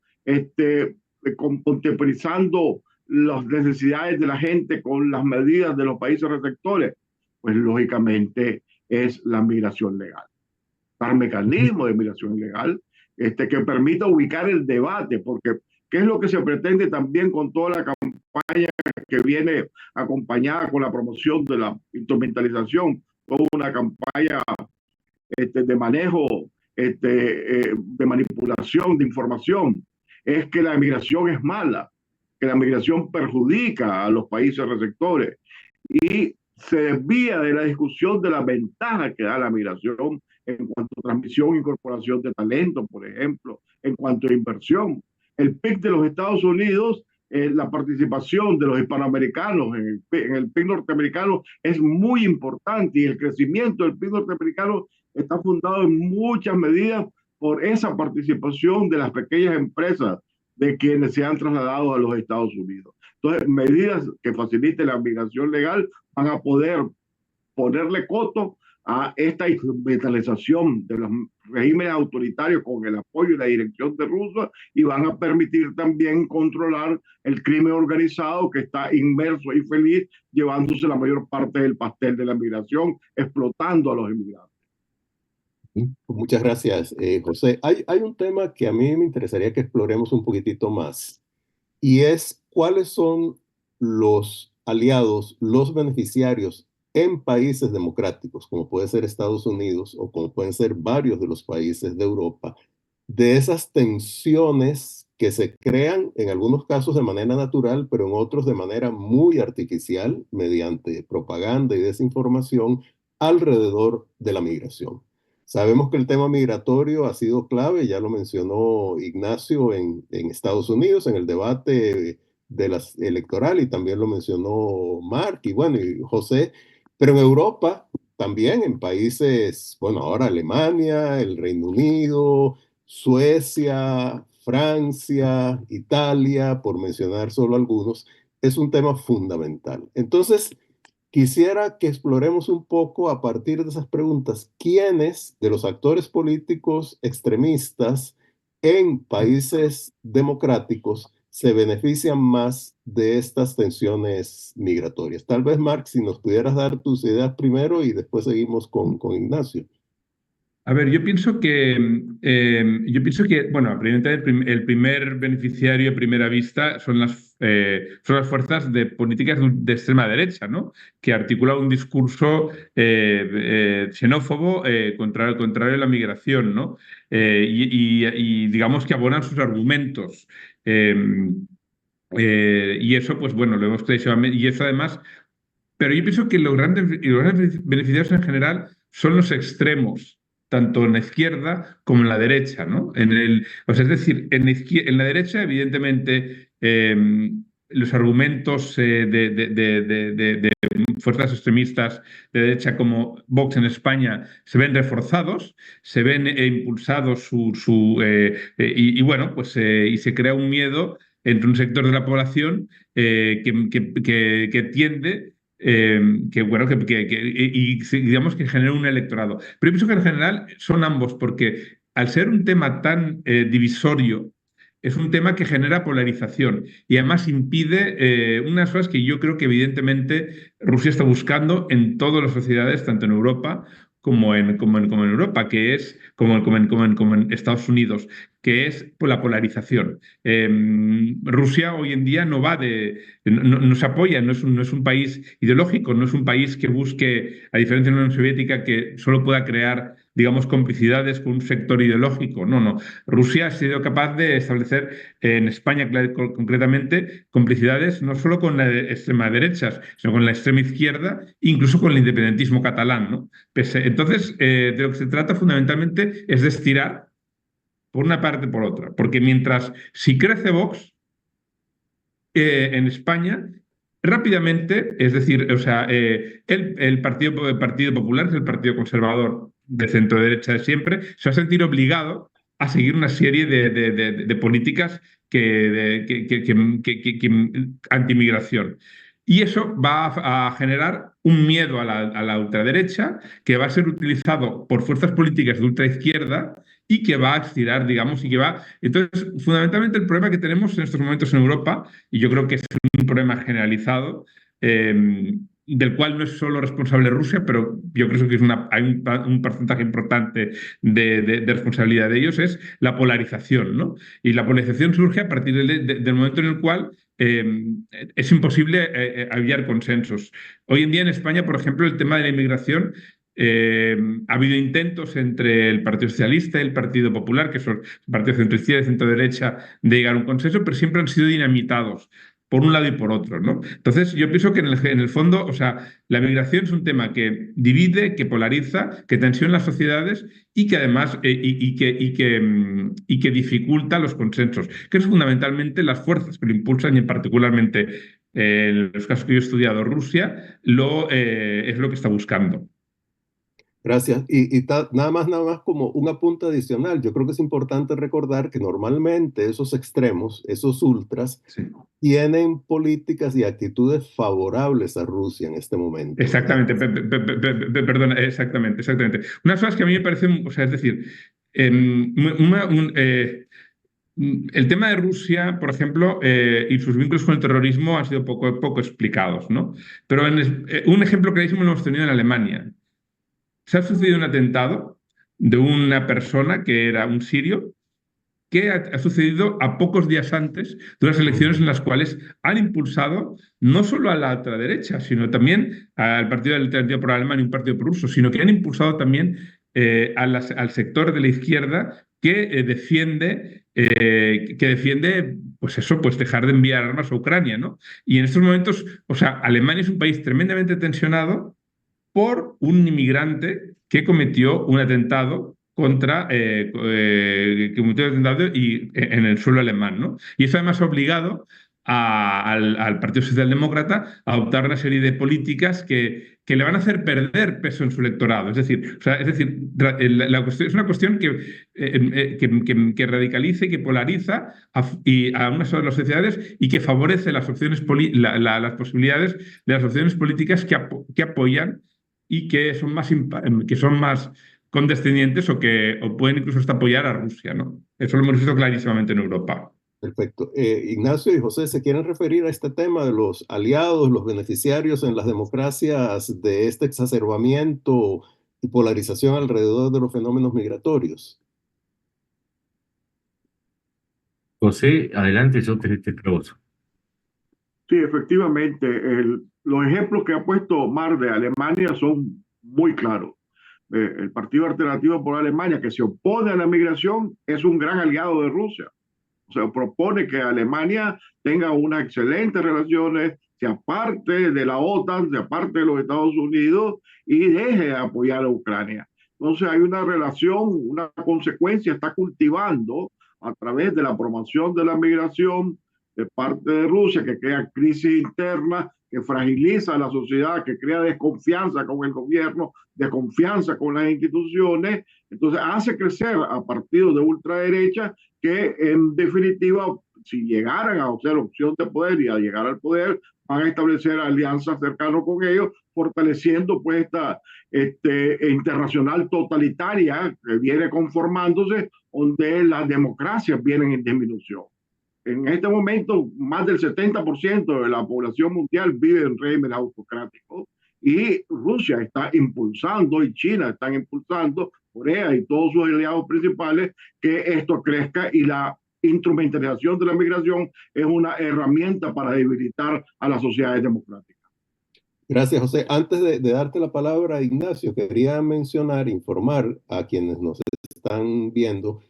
Contemporizando las necesidades de la gente con las medidas de los países receptores. Pues lógicamente es la migración legal. Dar mecanismos de migración legal que permita ubicar el debate, porque ¿qué es lo que se pretende también con toda la campaña que viene acompañada con la promoción de la instrumentalización? Toda una campaña de manejo, de manipulación de información. Es que la migración es mala, que la migración perjudica a los países receptores y se desvía de la discusión de la ventaja que da la migración en cuanto a transmisión e incorporación de talento, por ejemplo, en cuanto a inversión. El PIB de los Estados Unidos, la participación de los hispanoamericanos en el PIB norteamericano es muy importante, y el crecimiento del PIB norteamericano está fundado en muchas medidas por esa participación de las pequeñas empresas de quienes se han trasladado a los Estados Unidos. Entonces, medidas que faciliten la migración legal van a poder ponerle coto a esta instrumentalización de los regímenes autoritarios con el apoyo y la dirección de Rusia, y van a permitir también controlar el crimen organizado que está inmerso y feliz llevándose la mayor parte del pastel de la migración, explotando a los inmigrantes. Muchas gracias, José. Hay un tema que a mí me interesaría que exploremos un poquitito más, y es cuáles son los aliados, los beneficiarios en países democráticos, como puede ser Estados Unidos o como pueden ser varios de los países de Europa, de esas tensiones que se crean en algunos casos de manera natural, pero en otros de manera muy artificial, mediante propaganda y desinformación alrededor de la migración. Sabemos que el tema migratorio ha sido clave, ya lo mencionó Ignacio en Estados Unidos, en el debate de las electoral, y también lo mencionó Mark y bueno, y José, pero en Europa también, en países, bueno, ahora Alemania, el Reino Unido, Suecia, Francia, Italia, por mencionar solo algunos, es un tema fundamental. Entonces, quisiera que exploremos un poco a partir de esas preguntas, ¿quiénes de los actores políticos extremistas en países democráticos se benefician más de estas tensiones migratorias? Tal vez, Mark, si nos pudieras dar tus ideas primero y después seguimos con Ignacio. A ver, yo pienso que bueno, evidentemente el primer beneficiario a primera vista son las fuerzas de políticas de extrema derecha, ¿no? Que articulan un discurso xenófobo contrario a la migración, ¿no? Y digamos que abonan sus argumentos. Y eso, pues bueno, lo hemos clarísimamente. Y eso además. Pero yo pienso que los grandes beneficiarios en general son los extremos, tanto en la izquierda como en la derecha, ¿no? O sea, es decir, en la derecha, evidentemente, los argumentos de fuerzas extremistas de derecha como Vox en España se ven reforzados, se ven impulsados y bueno, pues y se crea un miedo entre un sector de la población que tiende que bueno, y digamos que genera un electorado. Pero yo pienso que en general son ambos, porque al ser un tema tan divisorio, es un tema que genera polarización y además impide unas cosas que yo creo que evidentemente Rusia está buscando en todas las sociedades, tanto en Europa como en Europa, que es como en Estados Unidos, que es por la polarización. Rusia hoy en día no se apoya, no es un país ideológico, no es un país que busque, a diferencia de la Unión Soviética, que solo pueda crear, digamos, complicidades con un sector ideológico. No. Rusia ha sido capaz de establecer en España concretamente complicidades no solo con la extrema derecha, sino con la extrema izquierda, incluso con el independentismo catalán, ¿no? Entonces, de lo que se trata fundamentalmente es de estirar por una parte por otra, porque si crece Vox en España, rápidamente, es decir, o sea, el Partido Popular, que es el partido conservador de centro derecha de siempre, se va a sentir obligado a seguir una serie de políticas anti-migración. Y eso va a generar un miedo a la ultraderecha que va a ser utilizado por fuerzas políticas de ultraizquierda y que va a estirar, digamos, y que va. Entonces, fundamentalmente el problema que tenemos en estos momentos en Europa, y yo creo que es un problema generalizado, del cual no es solo responsable Rusia, pero yo creo que hay un porcentaje importante de responsabilidad de ellos, es la polarización, ¿no? Y la polarización surge a partir del momento en el cual es imposible hallar consensos. Hoy en día en España, por ejemplo, el tema de la inmigración, ha habido intentos entre el Partido Socialista y el Partido Popular, que son partidos centro-izquierda y centro-derecha, de llegar a un consenso, pero siempre han sido dinamitados por un lado y por otro, ¿no? Entonces, yo pienso que en el fondo, o sea, la migración es un tema que divide, que polariza, que tensiona las sociedades y que además que dificulta los consensos, que es fundamentalmente las fuerzas que lo impulsan y particularmente en los casos que yo he estudiado Rusia, es lo que está buscando. Gracias. Nada más como un apunte adicional. Yo creo que es importante recordar que normalmente esos extremos, esos ultras, Sí. tienen políticas y actitudes favorables a Rusia en este momento, ¿verdad? Exactamente, perdona, exactamente, exactamente. Unas cosas que a mí me parecen, o sea, es decir, em, el tema de Rusia, por ejemplo, y sus vínculos con el terrorismo han sido poco explicados, ¿no? Pero un ejemplo clarísimo lo hemos tenido en Alemania. Se ha sucedido un atentado de una persona que era un sirio que ha sucedido a pocos días antes de unas elecciones en las cuales han impulsado no solo a la ultraderecha, sino también al Partido Alternativo por Alemania y un partido prorruso, sino que han impulsado también al sector de la izquierda que defiende, pues eso, pues dejar de enviar armas a Ucrania, ¿no? Y en estos momentos, o sea, Alemania es un país tremendamente tensionado por un inmigrante que cometió un atentado en el suelo alemán, ¿no? Y eso además ha obligado al Partido Socialdemócrata a adoptar una serie de políticas que le van a hacer perder peso en su electorado. Es una cuestión que radicaliza y que polariza a unas de las sociedades y que favorece las posibilidades de las opciones políticas que apoyan y que son más condescendientes o pueden incluso hasta apoyar a Rusia, ¿no? Eso lo hemos visto clarísimamente en Europa. Perfecto. Ignacio y José, ¿se quieren referir a este tema de los aliados, los beneficiarios en las democracias de este exacerbamiento y polarización alrededor de los fenómenos migratorios? José, adelante, yo te pregunto. Sí, efectivamente, los ejemplos que ha puesto Mar de Alemania son muy claros. El Partido Alternativo por Alemania, que se opone a la migración, es un gran aliado de Rusia. O sea, propone que Alemania tenga unas excelentes relaciones, se aparte de la OTAN, se aparte de los Estados Unidos y deje de apoyar a Ucrania. Entonces hay una relación, una consecuencia, está cultivando a través de la promoción de la migración de parte de Rusia, que crea crisis interna, que fragiliza a la sociedad, que crea desconfianza con el gobierno, desconfianza con las instituciones. Entonces hace crecer a partidos de ultraderecha que en definitiva, si llegaran a ser opción de poder y a llegar al poder, van a establecer alianzas cercanas con ellos, fortaleciendo pues esta internacional totalitaria que viene conformándose, donde las democracias vienen en disminución. En este momento, más del 70% de la población mundial vive en régimen autocrático y Rusia está impulsando y China están impulsando, Corea y todos sus aliados principales, que esto crezca y la instrumentalización de la migración es una herramienta para debilitar a las sociedades democráticas. Gracias, José. Antes de darte la palabra, Ignacio, quería mencionar, informar a quienes nos están viendo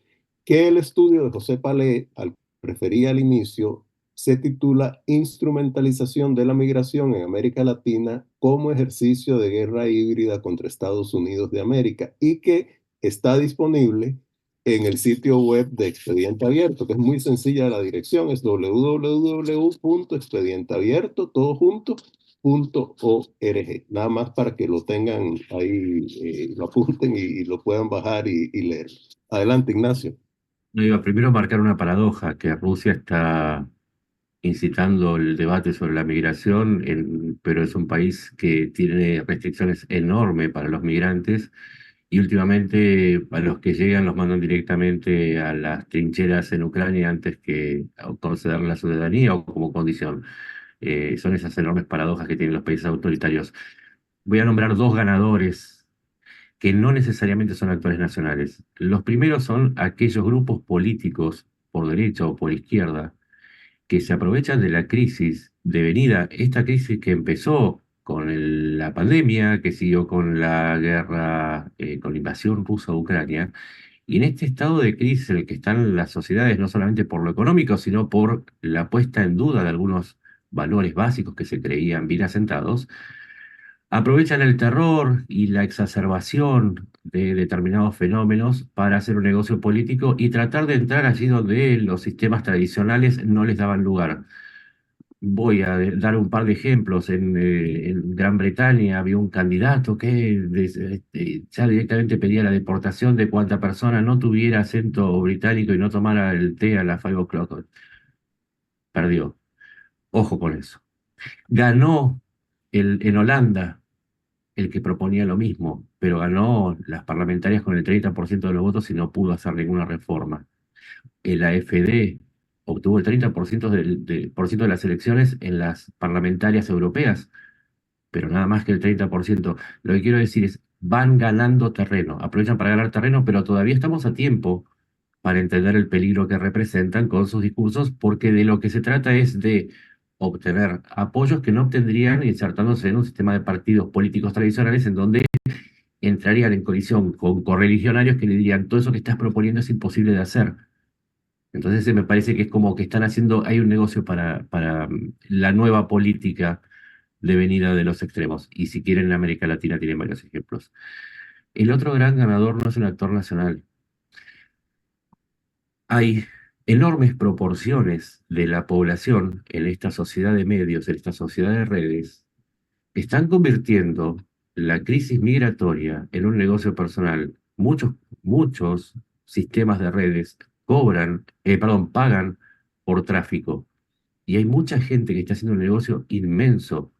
que el estudio de José Palé, al que refería al inicio, se titula Instrumentalización de la migración en América Latina como ejercicio de guerra híbrida contra Estados Unidos de América y que está disponible en el sitio web de Expediente Abierto, que es muy sencilla la dirección, es www.expedienteabierto.org. Nada más para que lo tengan ahí, lo apunten y lo puedan bajar y leer. Adelante, Ignacio. No, iba primero a marcar una paradoja, que Rusia está incitando el debate sobre la migración, pero es un país que tiene restricciones enormes para los migrantes y últimamente a los que llegan los mandan directamente a las trincheras en Ucrania antes que conceder la ciudadanía o como condición. Son esas enormes paradojas que tienen los países autoritarios. Voy a nombrar dos ganadores que no necesariamente son actores nacionales. Los primeros son aquellos grupos políticos, por derecha o por izquierda, que se aprovechan de la crisis devenida, esta crisis que empezó con la pandemia, que siguió con la guerra, con la invasión rusa a Ucrania, y en este estado de crisis en el que están las sociedades, no solamente por lo económico, sino por la puesta en duda de algunos valores básicos que se creían bien asentados, aprovechan el terror y la exacerbación de determinados fenómenos para hacer un negocio político y tratar de entrar allí donde los sistemas tradicionales no les daban lugar. Voy a dar un par de ejemplos. En Gran Bretaña había un candidato que ya directamente pedía la deportación de cuanta persona no tuviera acento británico y no tomara el té a las 5 o'clock. Perdió. Ojo con eso. Ganó en Holanda el que proponía lo mismo, pero ganó las parlamentarias con el 30% de los votos y no pudo hacer ninguna reforma. El AfD obtuvo el 30% por ciento de las elecciones en las parlamentarias europeas, pero nada más que el 30%. Lo que quiero decir es, van ganando terreno, aprovechan para ganar terreno, pero todavía estamos a tiempo para entender el peligro que representan con sus discursos, porque de lo que se trata es de obtener apoyos que no obtendrían insertándose en un sistema de partidos políticos tradicionales en donde entrarían en colisión con correligionarios que le dirían, todo eso que estás proponiendo es imposible de hacer. Entonces me parece que es como que están haciendo, hay un negocio para la nueva política de venida de los extremos. Y si quieren en América Latina tienen varios ejemplos. El otro gran ganador no es un actor nacional. Hay enormes proporciones de la población en esta sociedad de medios, en esta sociedad de redes, que están convirtiendo la crisis migratoria en un negocio personal. Muchos sistemas de redes pagan por tráfico. Y hay mucha gente que está haciendo un negocio inmenso,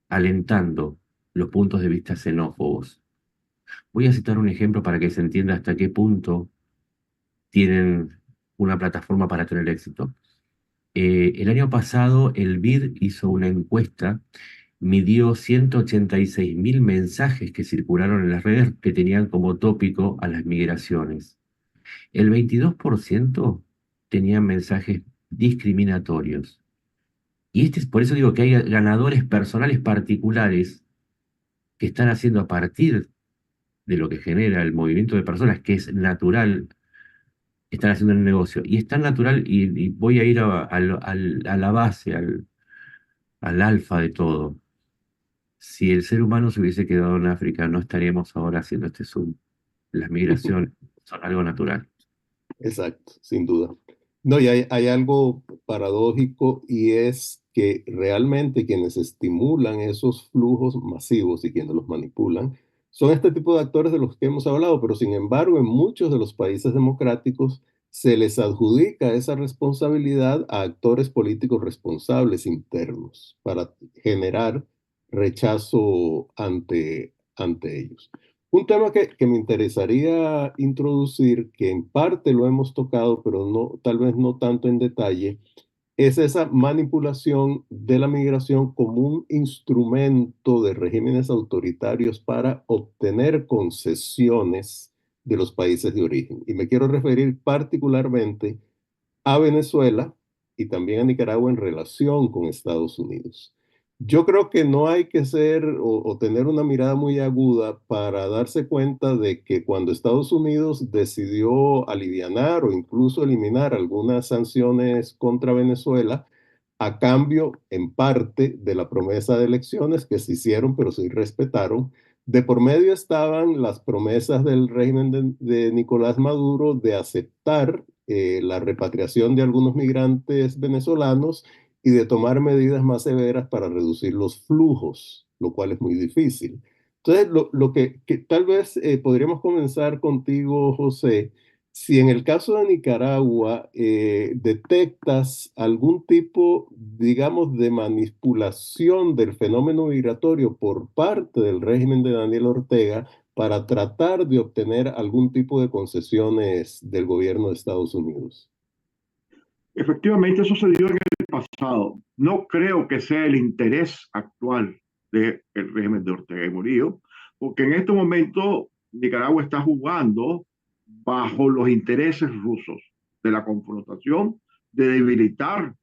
alentando los puntos de vista xenófobos. Voy a citar un ejemplo para que se entienda hasta qué punto tienen una plataforma para tener éxito. El año pasado el BID hizo una encuesta, midió 186.000 mensajes que circularon en las redes que tenían como tópico a las migraciones. El 22% tenían mensajes discriminatorios. Y por eso digo que hay ganadores personales particulares que están haciendo a partir de lo que genera el movimiento de personas, que es natural, están haciendo el negocio. Y es tan natural, y voy a ir a la base, al alfa de todo. Si el ser humano se hubiese quedado en África, no estaríamos ahora haciendo este Zoom. Las migraciones son algo natural. Exacto, sin duda. No, y hay algo paradójico y es que realmente quienes estimulan esos flujos masivos y quienes los manipulan son este tipo de actores de los que hemos hablado, pero sin embargo en muchos de los países democráticos se les adjudica esa responsabilidad a actores políticos responsables internos para generar rechazo ante ellos. Un tema que me interesaría introducir, que en parte lo hemos tocado, pero no, tal vez no tanto en detalle, es esa manipulación de la migración como un instrumento de regímenes autoritarios para obtener concesiones de los países de origen. Y me quiero referir particularmente a Venezuela y también a Nicaragua en relación con Estados Unidos. Yo creo que no hay que ser o tener una mirada muy aguda para darse cuenta de que cuando Estados Unidos decidió alivianar o incluso eliminar algunas sanciones contra Venezuela, a cambio, en parte, de la promesa de elecciones que se hicieron, pero se respetaron, de por medio estaban las promesas del régimen de Nicolás Maduro de aceptar la repatriación de algunos migrantes venezolanos y de tomar medidas más severas para reducir los flujos, lo cual es muy difícil. Entonces, lo que tal vez podríamos comenzar contigo, José, si en el caso de Nicaragua detectas algún tipo, digamos, de manipulación del fenómeno migratorio por parte del régimen de Daniel Ortega para tratar de obtener algún tipo de concesiones del gobierno de Estados Unidos. Efectivamente, eso se dio en el pasado. No creo que sea el interés actual del régimen de Ortega y Murillo, porque en este momento Nicaragua está jugando bajo los intereses rusos de la confrontación, de debilitar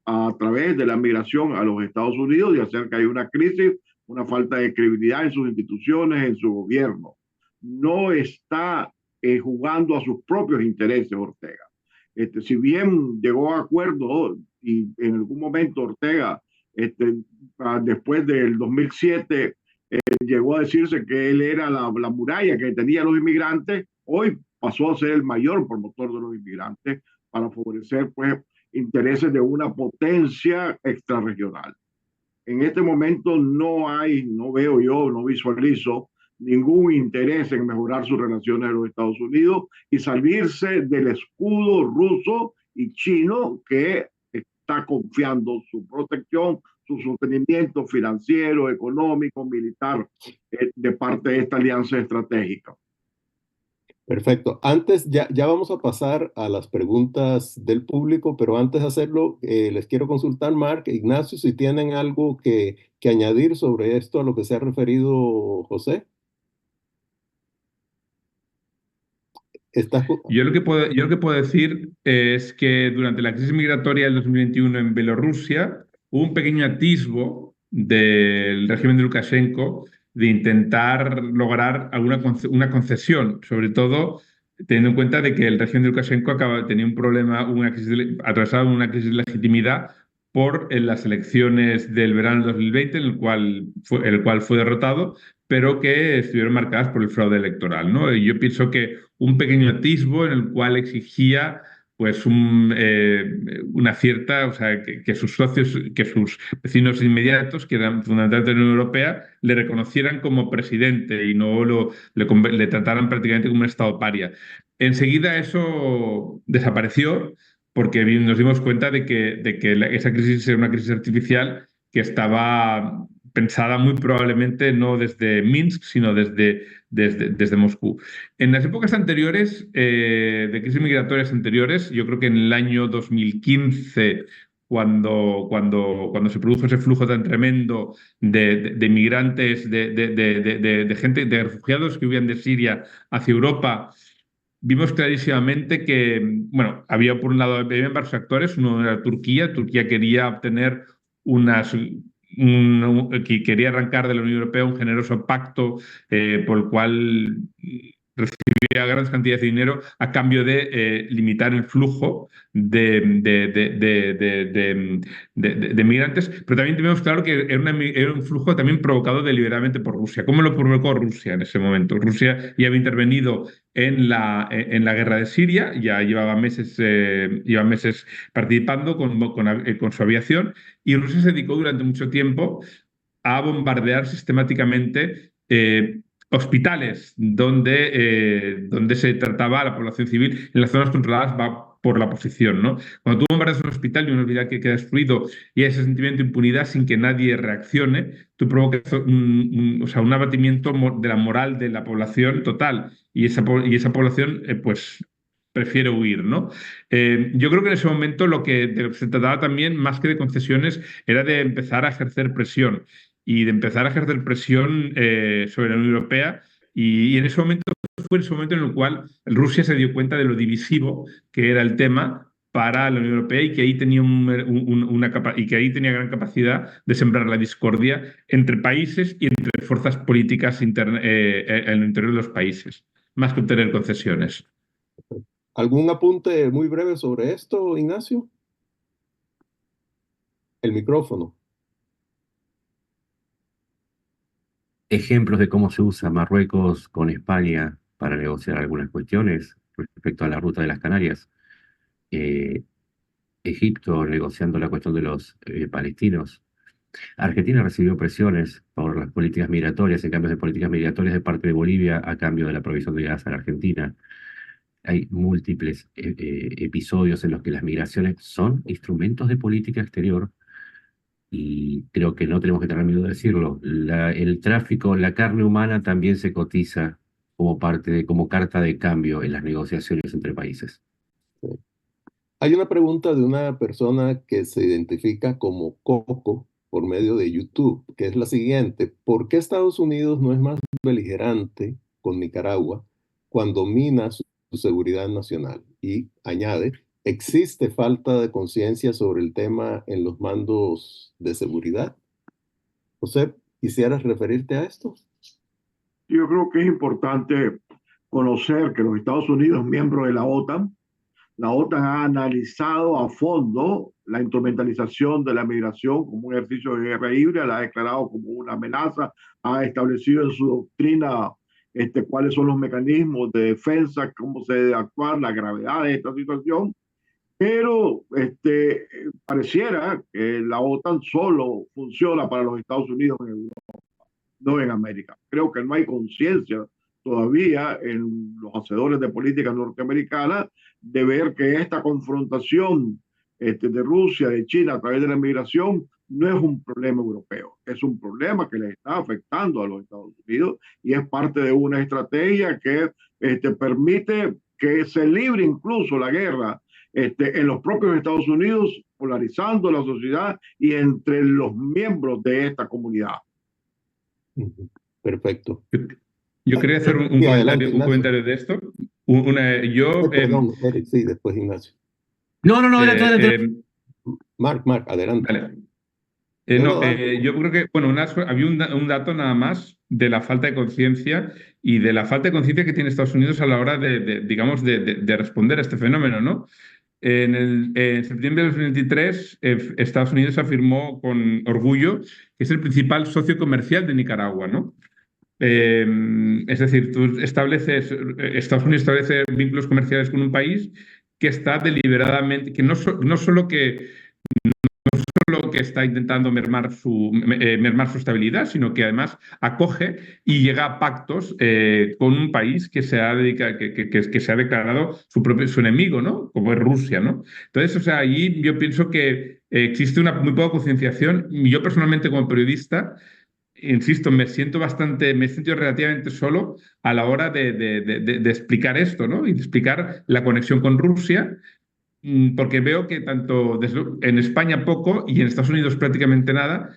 a través de la migración a los Estados Unidos y hacer que haya una crisis, una falta de credibilidad en sus instituciones, en su gobierno. No está jugando a sus propios intereses Ortega. Si bien llegó a acuerdo y en algún momento Ortega, después del 2007, llegó a decirse que él era la muralla que tenía los inmigrantes, hoy pasó a ser el mayor promotor de los inmigrantes para favorecer pues, intereses de una potencia extrarregional. En este momento no veo yo, no visualizo ningún interés en mejorar sus relaciones con los Estados Unidos y salirse del escudo ruso y chino que está confiando su protección, su sostenimiento financiero, económico, militar de parte de esta alianza estratégica. Perfecto. Antes, ya vamos a pasar a las preguntas del público, pero antes de hacerlo, les quiero consultar, Marc, Ignacio, si tienen algo que añadir sobre esto a lo que se ha referido José. Yo lo que puedo decir es que durante la crisis migratoria del 2021 en Bielorrusia hubo un pequeño atisbo del régimen de Lukashenko de intentar lograr una concesión, sobre todo teniendo en cuenta de que el régimen de Lukashenko tenía un problema, atravesaba una crisis de legitimidad por las elecciones del verano del 2020, en el cual fue derrotado, pero que estuvieron marcadas por el fraude electoral, ¿no? Y yo pienso que un pequeño atisbo en el cual exigía pues una cierta, o sea, que sus socios, que sus vecinos inmediatos, que eran fundamentalmente de la Unión Europea, le reconocieran como presidente y no le trataran prácticamente como un estado paria. Enseguida eso desapareció porque nos dimos cuenta de que esa crisis era una crisis artificial que estaba pensada muy probablemente no desde Minsk, sino desde Moscú. En las épocas anteriores, de crisis migratorias anteriores, yo creo que en el año 2015, cuando se produjo ese flujo tan tremendo de migrantes, de gente, de refugiados que huían de Siria hacia Europa, vimos clarísimamente que, bueno, había por un lado habían varios actores, uno era Turquía. Turquía quería obtener que quería arrancar de la Unión Europea un generoso pacto por el cual recibía grandes cantidades de dinero a cambio de limitar el flujo de migrantes, pero también tenemos claro que era un flujo también provocado deliberadamente por Rusia. ¿Cómo lo provocó Rusia en ese momento? Rusia ya había intervenido en la guerra de Siria, ya lleva meses participando con su aviación, y Rusia se dedicó durante mucho tiempo a bombardear sistemáticamente hospitales donde se trataba a la población civil en las zonas controladas por la oposición, ¿no? Cuando tú bombardeas un hospital y un hospital que queda destruido y hay ese sentimiento de impunidad sin que nadie reaccione, tú provocas o sea, un abatimiento de la moral de la población total y esa población pues prefiere huir, ¿no? Yo creo que en ese momento de lo que se trataba también, más que de concesiones, era de empezar a ejercer presión y de empezar a ejercer presión sobre la Unión Europea. Y en ese momento fue ese momento en el cual Rusia se dio cuenta de lo divisivo que era el tema para la Unión Europea y que ahí tenía, y que ahí tenía gran capacidad de sembrar la discordia entre países y entre fuerzas políticas en el interior de los países, más que obtener concesiones. ¿Algún apunte muy breve sobre esto, Ignacio? El micrófono. Ejemplos de cómo se usa Marruecos con España para negociar algunas cuestiones respecto a la ruta de las Canarias. Egipto negociando la cuestión de los palestinos. Argentina recibió presiones por las políticas migratorias, en cambios de políticas migratorias de parte de Bolivia a cambio de la provisión de gas a la Argentina. Hay múltiples episodios en los que las migraciones son instrumentos de política exterior y creo que no tenemos que tener miedo de decirlo. El tráfico, la carne humana también se cotiza como carta de cambio en las negociaciones entre países. Sí. Hay una pregunta de una persona que se identifica como Coco por medio de YouTube, que es la siguiente: ¿por qué Estados Unidos no es más beligerante con Nicaragua cuando mina su seguridad nacional? Y añade, ¿existe falta de conciencia sobre el tema en los mandos de seguridad? José, ¿quisieras referirte a esto? Yo creo que es importante conocer que los Estados Unidos, miembro de la OTAN ha analizado a fondo la instrumentalización de la migración como un ejercicio de guerra híbrida, la ha declarado como una amenaza, ha establecido en su doctrina cuáles son los mecanismos de defensa, cómo se debe actuar, la gravedad de esta situación, Pero pareciera que la OTAN solo funciona para los Estados Unidos en Europa, no en América. Creo que no hay conciencia todavía en los hacedores de política norteamericana de ver que esta confrontación de Rusia, de China a través de la migración no es un problema europeo, es un problema que le está afectando a los Estados Unidos y es parte de una estrategia que permite que se libre incluso la guerra en los propios Estados Unidos, polarizando la sociedad y entre los miembros de esta comunidad. Perfecto. Yo quería hacer un Sí, adelante, un Ignacio. comentario de esto. Yo, Perdón, Eric, sí, después Ignacio. No, adelante, adelante. Mark, adelante. Vale. No, dale. Yo creo que, bueno, había un dato nada más de la falta de conciencia y de la falta de conciencia que tiene Estados Unidos a la hora digamos, de responder a este fenómeno, ¿no? En septiembre de 2023, Estados Unidos afirmó con orgullo que es el principal socio comercial de Nicaragua, ¿no? Es decir, Estados Unidos establece vínculos comerciales con un país que está deliberadamente, que no solo que está intentando mermar su estabilidad, sino que además acoge y llega a pactos con un país que se ha declarado su enemigo, ¿no? Como es Rusia, ¿no? Entonces, o sea, allí yo pienso que existe una muy poca concienciación. Yo personalmente, como periodista, insisto, me siento relativamente solo a la hora de explicar esto, ¿no? Y de explicar la conexión con Rusia, porque veo que tanto en España poco y en Estados Unidos prácticamente nada,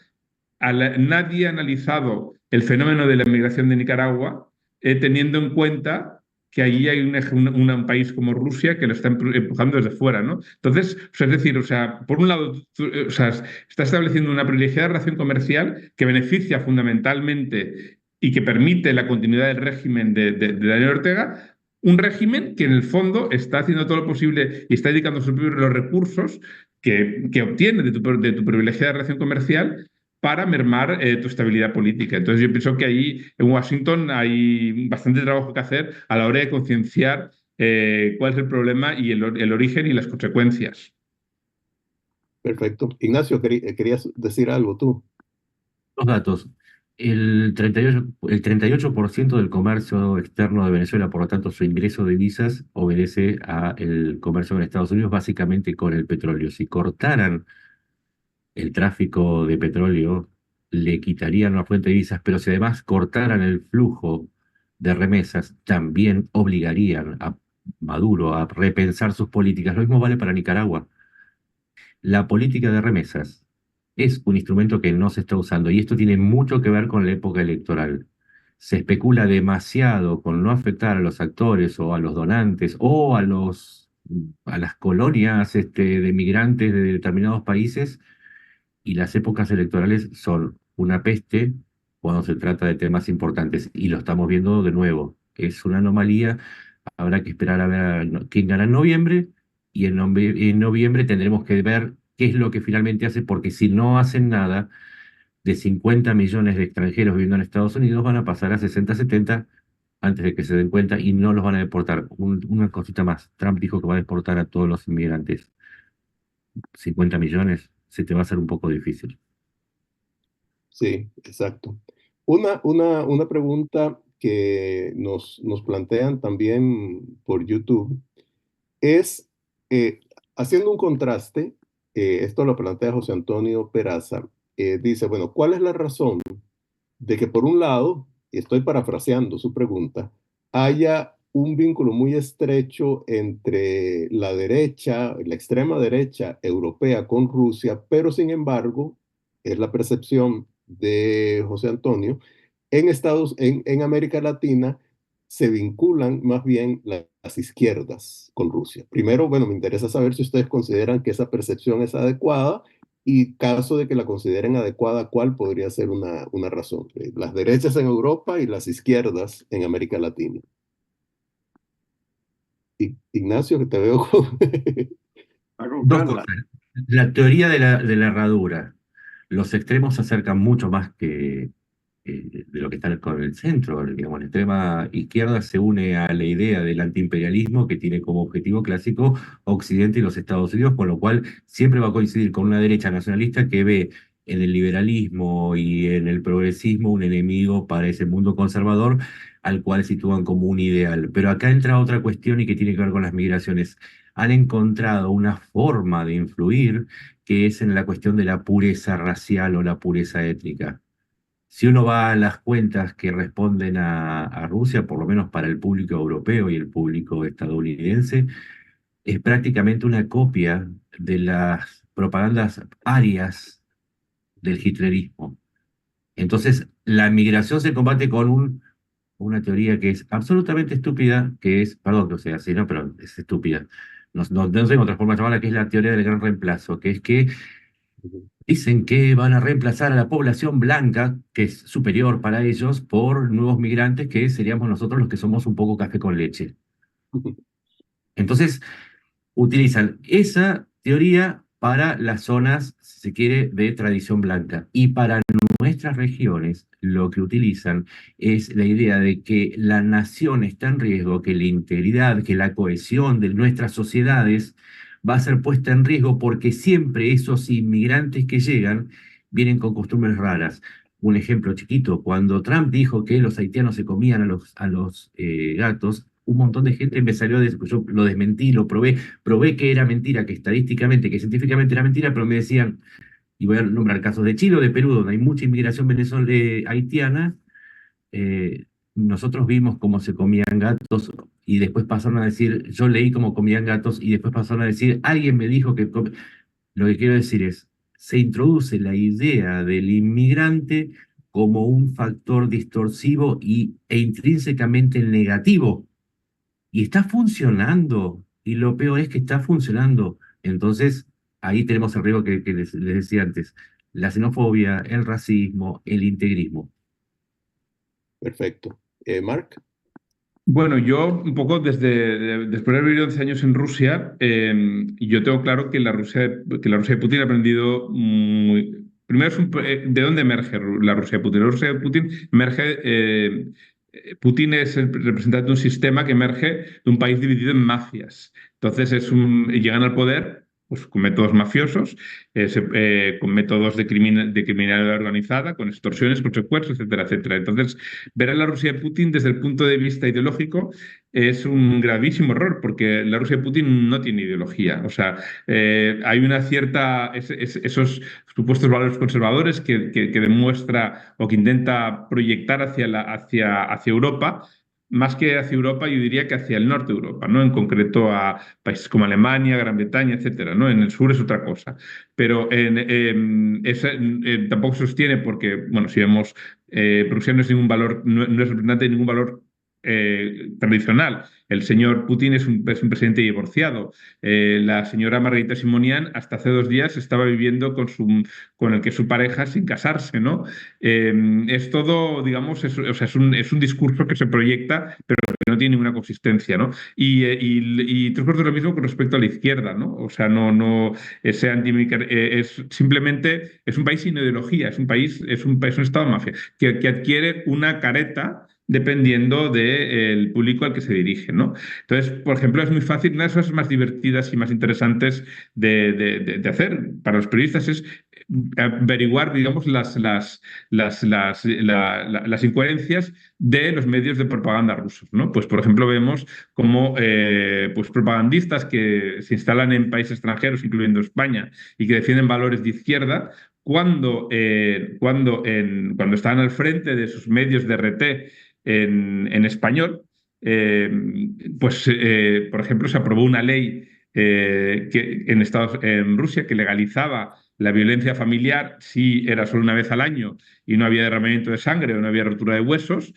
nadie ha analizado el fenómeno de la migración de Nicaragua, teniendo en cuenta que allí hay un país como Rusia que lo está empujando desde fuera, ¿no? Entonces, o sea, es decir, o sea, por un lado, o sea, está estableciendo una privilegiada relación comercial que beneficia fundamentalmente y que permite la continuidad del régimen de Daniel Ortega, un régimen que en el fondo está haciendo todo lo posible y está dedicando los recursos que obtiene de tu privilegiada relación comercial para mermar tu estabilidad política. Entonces yo pienso que ahí en Washington hay bastante trabajo que hacer a la hora de concienciar cuál es el problema y el origen y las consecuencias. Perfecto. Ignacio, querías decir algo tú. Los datos. El 38% del comercio externo de Venezuela, por lo tanto, su ingreso de divisas obedece al comercio con Estados Unidos, básicamente con el petróleo. Si cortaran el tráfico de petróleo, le quitarían una fuente de divisas, pero si además cortaran el flujo de remesas, también obligarían a Maduro a repensar sus políticas. Lo mismo vale para Nicaragua. La política de remesas es un instrumento que no se está usando y esto tiene mucho que ver con la época electoral. Se especula demasiado con no afectar a los actores o a los donantes o a las colonias de migrantes de determinados países, y las épocas electorales son una peste cuando se trata de temas importantes y lo estamos viendo de nuevo. Es una anomalía. Habrá que esperar a ver quién gana en noviembre y en noviembre tendremos que ver qué es lo que finalmente hace, porque si no hacen nada, de 50 millones de extranjeros viviendo en Estados Unidos van a pasar a 60, 70 antes de que se den cuenta y no los van a deportar. Una cosita más, Trump dijo que va a deportar a todos los inmigrantes. 50 millones, se te va a hacer un poco difícil. Sí, exacto. Una pregunta que nos plantean también por YouTube es, haciendo un contraste, esto lo plantea José Antonio Peraza, dice, bueno, ¿cuál es la razón de que por un lado, y estoy parafraseando su pregunta, haya un vínculo muy estrecho entre la derecha, la extrema derecha europea con Rusia, pero sin embargo, es la percepción de José Antonio, en América Latina se vinculan más bien las izquierdas con Rusia? Primero, bueno, me interesa saber si ustedes consideran que esa percepción es adecuada y caso de que la consideren adecuada, ¿cuál podría ser una razón? Las derechas en Europa y las izquierdas en América Latina. Ignacio, que te veo con... Dos cosas. La teoría de la herradura. Los extremos se acercan mucho más de lo que está con el centro. Digamos, la extrema izquierda se une a la idea del antiimperialismo que tiene como objetivo clásico Occidente y los Estados Unidos, con lo cual siempre va a coincidir con una derecha nacionalista que ve en el liberalismo y en el progresismo un enemigo para ese mundo conservador al cual sitúan como un ideal. Pero acá entra otra cuestión y que tiene que ver con las migraciones. Han encontrado una forma de influir que es en la cuestión de la pureza racial o la pureza étnica. Si uno va a las cuentas que responden a Rusia, por lo menos para el público europeo y el público estadounidense, es prácticamente una copia de las propagandas arias del hitlerismo. Entonces, la migración se combate con una teoría que es absolutamente estúpida, que es, perdón que o sea así, ¿no? Pero es estúpida. No tengo otra forma de llamarla, que es la teoría del gran reemplazo, que es que dicen que van a reemplazar a la población blanca, que es superior para ellos, por nuevos migrantes que seríamos nosotros los que somos un poco café con leche. Entonces, utilizan esa teoría para las zonas, si se quiere, de tradición blanca. Y para nuestras regiones, lo que utilizan es la idea de que la nación está en riesgo, que la integridad, que la cohesión de nuestras sociedades va a ser puesta en riesgo porque siempre esos inmigrantes que llegan vienen con costumbres raras. Un ejemplo chiquito, cuando Trump dijo que los haitianos se comían a los gatos, un montón de gente me salió de yo lo desmentí, lo probé que era mentira, que estadísticamente, que científicamente era mentira, pero me decían, y voy a nombrar casos de Chile o de Perú, donde hay mucha inmigración venezolana haitiana, nosotros vimos cómo se comían gatos y después pasaron a decir, yo leí cómo comían gatos y después pasaron a decir, alguien me dijo que... Lo que quiero decir es, se introduce la idea del inmigrante como un factor distorsivo e intrínsecamente negativo. Y está funcionando. Y lo peor es que está funcionando. Entonces, ahí tenemos el riesgo que les decía antes. La xenofobia, el racismo, el integrismo. Perfecto. Mark. Bueno, yo un poco después de haber vivido 11 años en Rusia, yo tengo claro que la Rusia de Putin ha aprendido primero, ¿de dónde emerge la Rusia de Putin? La Rusia de Putin emerge... Putin es el representante de un sistema que emerge de un país dividido en mafias. Entonces llegan al poder pues, con métodos mafiosos, con métodos de criminalidad organizada, con extorsiones, con secuestros, etcétera, etcétera. Entonces, ver a la Rusia de Putin desde el punto de vista ideológico es un gravísimo error, porque la Rusia de Putin no tiene ideología. O sea, hay una cierta... esos supuestos valores conservadores que demuestra o que intenta proyectar hacia Europa, más que hacia Europa, yo diría que hacia el norte de Europa, ¿no? En concreto a países como Alemania, Gran Bretaña, etcétera, ¿no? En el sur es otra cosa. Pero tampoco sostiene porque, bueno, si vemos, Rusia no es ningún valor, no es representante de ningún valor tradicional. El señor Putin es un presidente divorciado. La señora Margarita Simonian hasta hace 2 días estaba viviendo con el que es su pareja sin casarse, ¿no? Es todo, digamos, o sea, es un discurso que se proyecta, pero que no tiene ninguna consistencia, ¿no? Y tres cuartos de lo mismo con respecto a la izquierda, ¿no? O sea, no ese es simplemente es un país sin ideología, es un estado de mafia que adquiere una careta dependiendo del público al que se dirige, ¿no? Entonces, por ejemplo, es muy fácil, una de las cosas más divertidas y más interesantes de hacer para los periodistas es averiguar, digamos, las incoherencias de los medios de propaganda rusos, ¿no? Pues, por ejemplo, vemos cómo pues, propagandistas que se instalan en países extranjeros, incluyendo España, y que defienden valores de izquierda, cuando estaban al frente de sus medios de RT en español, por ejemplo, se aprobó una ley en Rusia que legalizaba la violencia familiar si era solo una vez al año y no había derramamiento de sangre o no había rotura de huesos.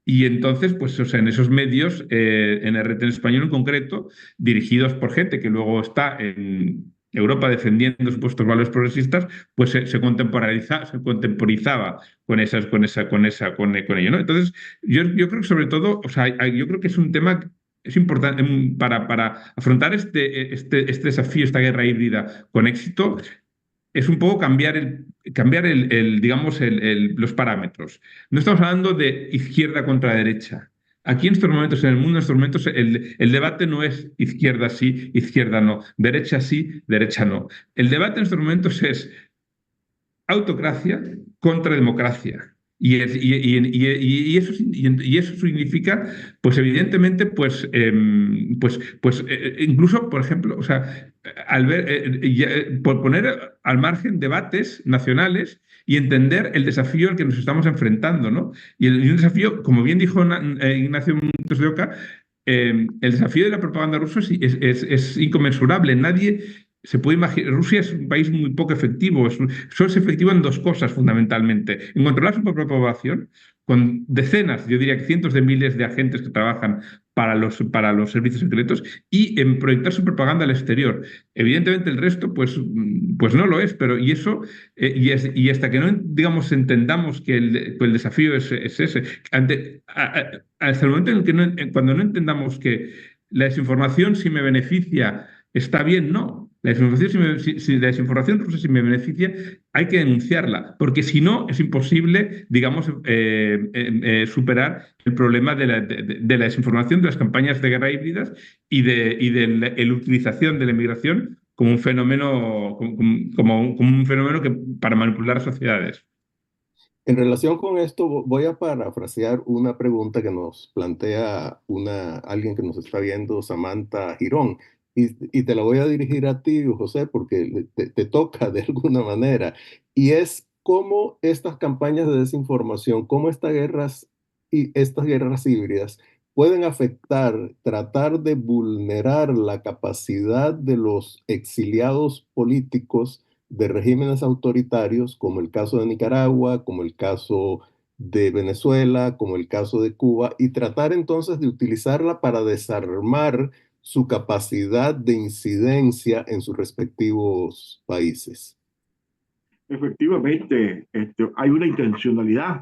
Y entonces, pues, o sea, en esos medios, en RT en español en concreto, dirigidos por gente que luego está en Europa defendiendo supuestos valores progresistas, pues se contemporizaba con ello, ¿no? Entonces, yo creo que sobre todo, o sea, yo creo que es un tema es importante para afrontar este desafío, esta guerra híbrida con éxito. es un poco cambiar digamos, los parámetros. No estamos hablando de izquierda contra derecha. Aquí en estos momentos, en el mundo, en estos momentos, el debate no es izquierda sí, izquierda no, derecha sí, derecha no. El debate en estos momentos es autocracia contra democracia. Y eso significa, pues evidentemente, incluso, por ejemplo, o sea, por poner al margen debates nacionales y entender el desafío al que nos estamos enfrentando, ¿no? Y un desafío, como bien dijo Ignacio Montes de Oca, el desafío de la propaganda rusa es inconmensurable. Nadie se puede imaginar. Rusia es un país muy poco efectivo. Solo es efectivo en dos cosas fundamentalmente: en controlar su propia población, con decenas, yo diría que cientos de miles de agentes que trabajan para los servicios secretos, y en proyectar su propaganda al exterior. Evidentemente el resto, pues no lo es, pero y hasta que no, digamos, entendamos que el desafío es ese, hasta el momento en el que cuando no entendamos que la desinformación, si me beneficia, está bien, no. La desinformación, si la desinformación rusa, si me beneficia, hay que denunciarla, porque si no, es imposible, digamos, superar el problema de la desinformación, de las campañas de guerra híbridas y de la utilización de la inmigración como un fenómeno, como un fenómeno para manipular sociedades. En relación con esto, voy a parafrasear una pregunta que nos plantea alguien que nos está viendo, Samantha Girón, y te la voy a dirigir a ti, José, porque te toca de alguna manera, y es cómo estas campañas de desinformación, cómo estas guerras híbridas pueden afectar, tratar de vulnerar la capacidad de los exiliados políticos de regímenes autoritarios, como el caso de Nicaragua, como el caso de Venezuela, como el caso de Cuba, y tratar entonces de utilizarla para desarmar su capacidad de incidencia en sus respectivos países. Efectivamente, hay una intencionalidad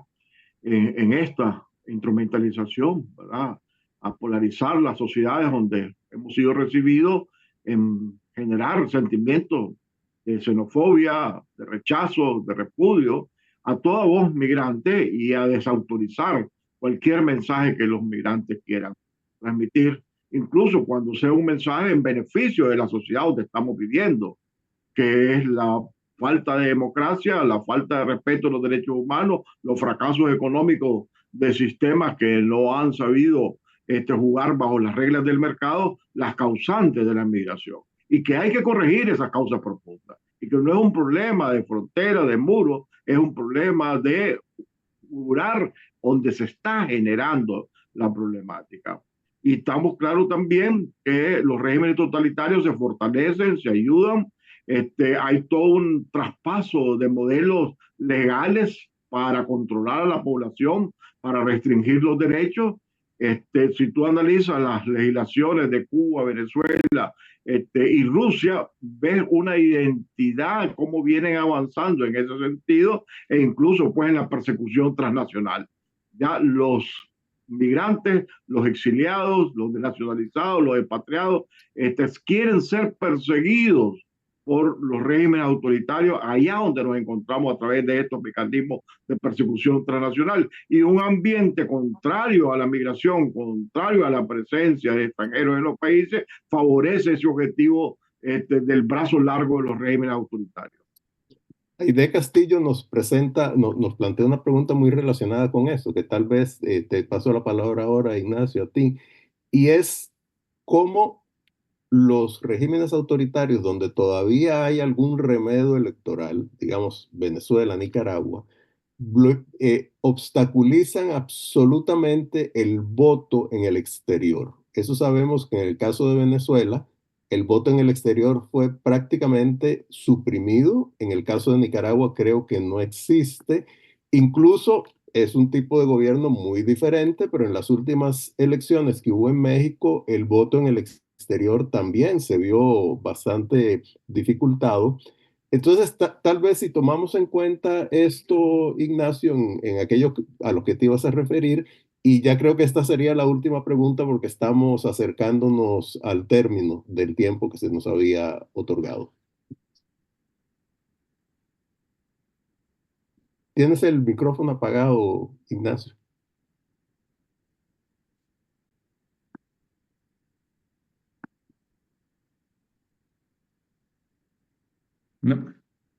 en esta instrumentalización, ¿verdad? A polarizar las sociedades donde hemos sido recibidos, en generar sentimientos de xenofobia, de rechazo, de repudio a toda voz migrante y a desautorizar cualquier mensaje que los migrantes quieran transmitir, incluso cuando sea un mensaje en beneficio de la sociedad donde estamos viviendo, que es la falta de democracia, la falta de respeto a los derechos humanos, los fracasos económicos de sistemas que no han sabido jugar bajo las reglas del mercado, las causantes de la migración. Y que hay que corregir esas causas profundas. Y que no es un problema de frontera, de muros, es un problema de curar donde se está generando la problemática. Y estamos claros también que los regímenes totalitarios se fortalecen, se ayudan. Hay todo un traspaso de modelos legales para controlar a la población, para restringir los derechos. Si tú analizas las legislaciones de Cuba, Venezuela y Rusia, ves una identidad, cómo vienen avanzando en ese sentido, e incluso pues en la persecución transnacional. Ya los migrantes, los exiliados, los desnacionalizados, los expatriados, quieren ser perseguidos por los regímenes autoritarios allá donde nos encontramos a través de estos mecanismos de persecución transnacional, y un ambiente contrario a la migración, contrario a la presencia de extranjeros en los países, favorece ese objetivo del brazo largo de los regímenes autoritarios. Aide Castillo nos plantea una pregunta muy relacionada con eso, que tal vez te paso la palabra ahora, Ignacio, a ti, y es cómo los regímenes autoritarios donde todavía hay algún remedio electoral, digamos Venezuela, Nicaragua, obstaculizan absolutamente el voto en el exterior. Eso sabemos que en el caso de Venezuela, el voto en el exterior fue prácticamente suprimido. En el caso de Nicaragua creo que no existe. Incluso es un tipo de gobierno muy diferente, pero en las últimas elecciones que hubo en México, el voto en el exterior también se vio bastante dificultado. Entonces, tal vez si tomamos en cuenta esto, Ignacio, en aquello a lo que te ibas a referir, y ya creo que esta sería la última pregunta porque estamos acercándonos al término del tiempo que se nos había otorgado. Tienes el micrófono apagado, Ignacio. No,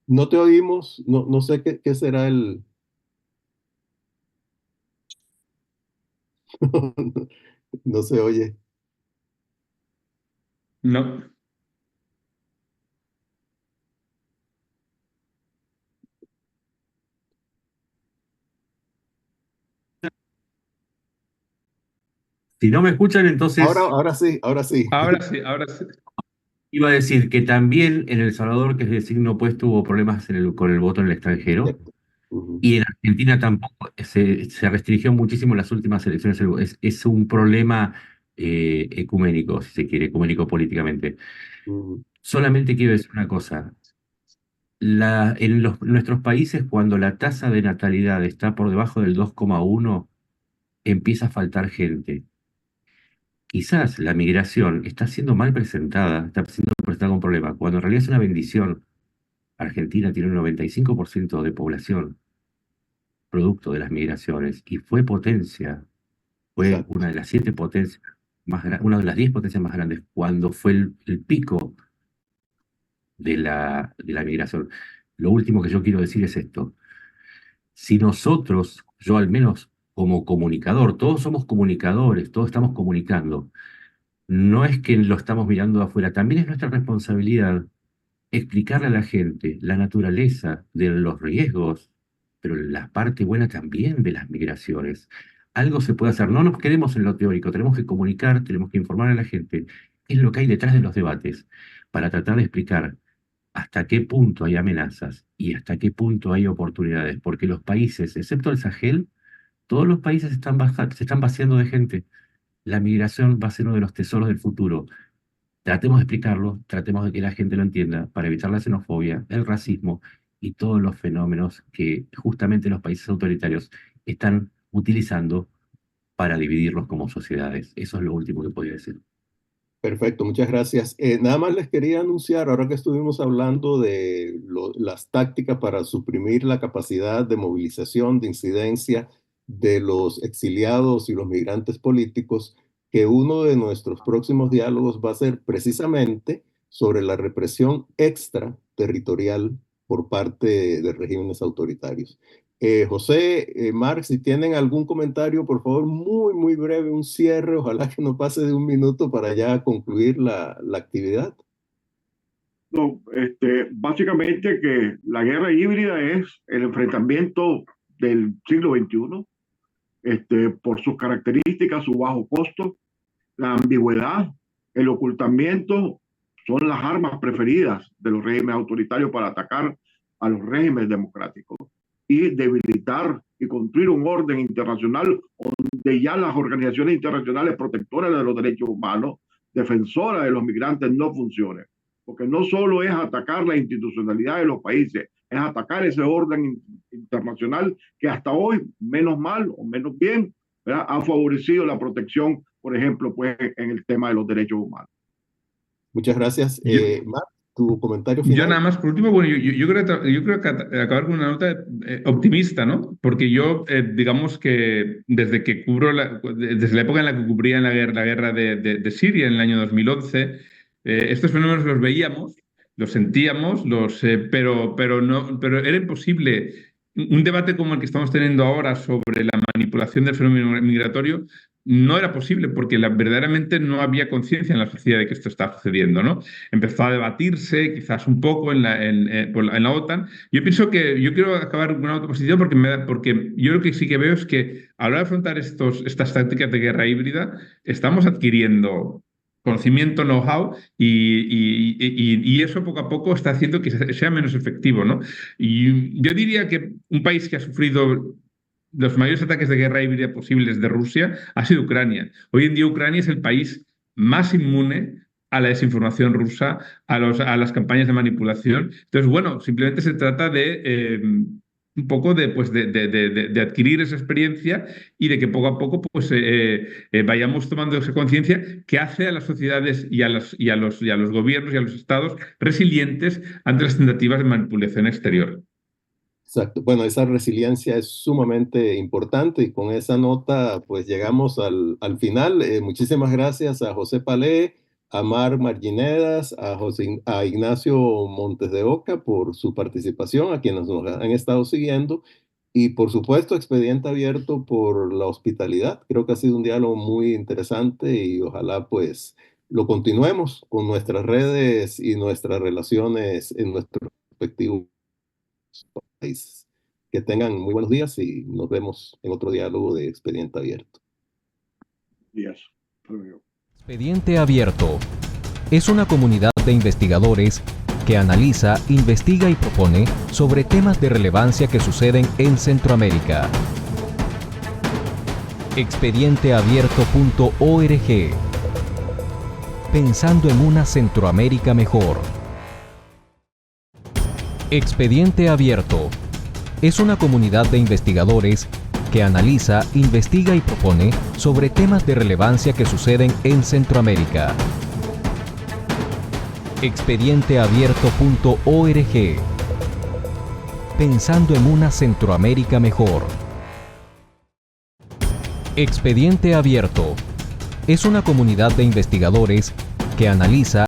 No te oímos, no sé qué será el... No se oye. no. Si no me escuchan, Ahora, entonces ahora sí, ahora sí. Ahora sí, ahora sí. iba a decir que también en El Salvador, que es de signo opuesto, hubo problemas con el voto en el extranjero. Cierto. Ujú, Y en Argentina tampoco se restringió muchísimo las últimas elecciones. Es un problema ecuménico, si se quiere, ecuménico políticamente. ujú. Solamente quiero decir una cosa. Nuestros países, cuando la tasa de natalidad está por debajo del 2,1, empieza a faltar gente. Quizás la migración está siendo mal presentada, está siendo presentada con problema, cuando en realidad es una bendición. Argentina tiene un 95% de población producto de las migraciones y fue potencia, fue Exacto. una de las 7 potencias una de las 10 potencias más grandes cuando fue el pico de la migración. Lo último que yo quiero decir es esto. Si nosotros, yo al menos como comunicador, todos somos comunicadores, todos estamos comunicando, no es que lo estamos mirando de afuera, también es nuestra responsabilidad explicarle a la gente la naturaleza de los riesgos, pero la parte buena también de las migraciones. Algo se puede hacer, no nos quedemos en lo teórico, tenemos que comunicar, tenemos que informar a la gente qué es lo que hay detrás de los debates para tratar de explicar hasta qué punto hay amenazas y hasta qué punto hay oportunidades, porque los países, excepto el Sahel, todos los países se están vaciando de gente. La migración va a ser uno de los tesoros del futuro. Tratemos de explicarlo, tratemos de que la gente lo entienda para evitar la xenofobia, el racismo y todos los fenómenos que justamente los países autoritarios están utilizando para dividirlos como sociedades. Eso es lo último que podría decir. Perfecto, muchas gracias. Nada más les quería anunciar, ahora que estuvimos hablando de las tácticas para suprimir la capacidad de movilización, de incidencia de los exiliados y los migrantes políticos, que uno de nuestros próximos diálogos va a ser precisamente sobre la represión extraterritorial por parte de regímenes autoritarios. José, Marc, si tienen algún comentario, por favor, muy, muy breve, un cierre, ojalá que no pase de un minuto para ya concluir la actividad. No, básicamente que la guerra híbrida es el enfrentamiento del siglo XXI, por sus características, su bajo costo, la ambigüedad, el ocultamiento, son las armas preferidas de los regímenes autoritarios para atacar a los regímenes democráticos y debilitar y construir un orden internacional donde ya las organizaciones internacionales protectoras de los derechos humanos, defensoras de los migrantes, no funcionen. Porque no solo es atacar la institucionalidad de los países, es atacar ese orden internacional que hasta hoy, menos mal o menos bien, ¿verdad?, ha favorecido la protección, por ejemplo, pues, en el tema de los derechos humanos. Muchas gracias. Yo, Marc, tu comentario yo final. nada más, por último, bueno, yo creo que acabar con una nota optimista, ¿no? Porque yo, digamos que desde que desde la época en la que cubría la guerra de Siria en el año 2011, estos fenómenos los veíamos, los sentíamos, pero era imposible. Un debate como el que estamos teniendo ahora sobre la manipulación del fenómeno migratorio no era posible porque verdaderamente no había conciencia en la sociedad de que esto estaba sucediendo, ¿no? Empezó a debatirse quizás un poco en la OTAN. Yo pienso que yo quiero acabar con una nota positiva porque yo lo que sí que veo es que a la hora de afrontar estas tácticas de guerra híbrida estamos adquiriendo conocimiento, know-how y eso poco a poco está haciendo que sea menos efectivo, ¿no? Y yo diría que un país que ha sufrido los mayores ataques de guerra híbrida posibles de Rusia ha sido Ucrania. Hoy en día Ucrania es el país más inmune a la desinformación rusa, a las campañas de manipulación. Entonces, bueno, simplemente se trata de un poco de adquirir esa experiencia y de que poco a poco pues, vayamos tomando esa conciencia que hace a las sociedades y a los gobiernos y a los estados resilientes ante las tentativas de manipulación exterior. Exacto. Bueno, esa resiliencia es sumamente importante y con esa nota pues llegamos al final. Muchísimas gracias a José Palé, a Mar Marginedas, a Ignacio Montes de Oca por su participación, a quienes nos han estado siguiendo y por supuesto Expediente Abierto por la hospitalidad. Creo que ha sido un diálogo muy interesante y ojalá pues lo continuemos con nuestras redes y nuestras relaciones en nuestros respectivos países. Que tengan muy buenos días y nos vemos en otro diálogo de Expediente Abierto. Días. Hasta luego. Expediente Abierto es una comunidad de investigadores que analiza, investiga y propone sobre temas de relevancia que suceden en Centroamérica. Expedienteabierto.org. Pensando en una Centroamérica mejor. Expediente Abierto es una comunidad de investigadores que analiza, investiga y propone sobre temas de relevancia que suceden en Centroamérica. Expedienteabierto.org. Pensando en una Centroamérica mejor. Expediente Abierto es una comunidad de investigadores que analiza,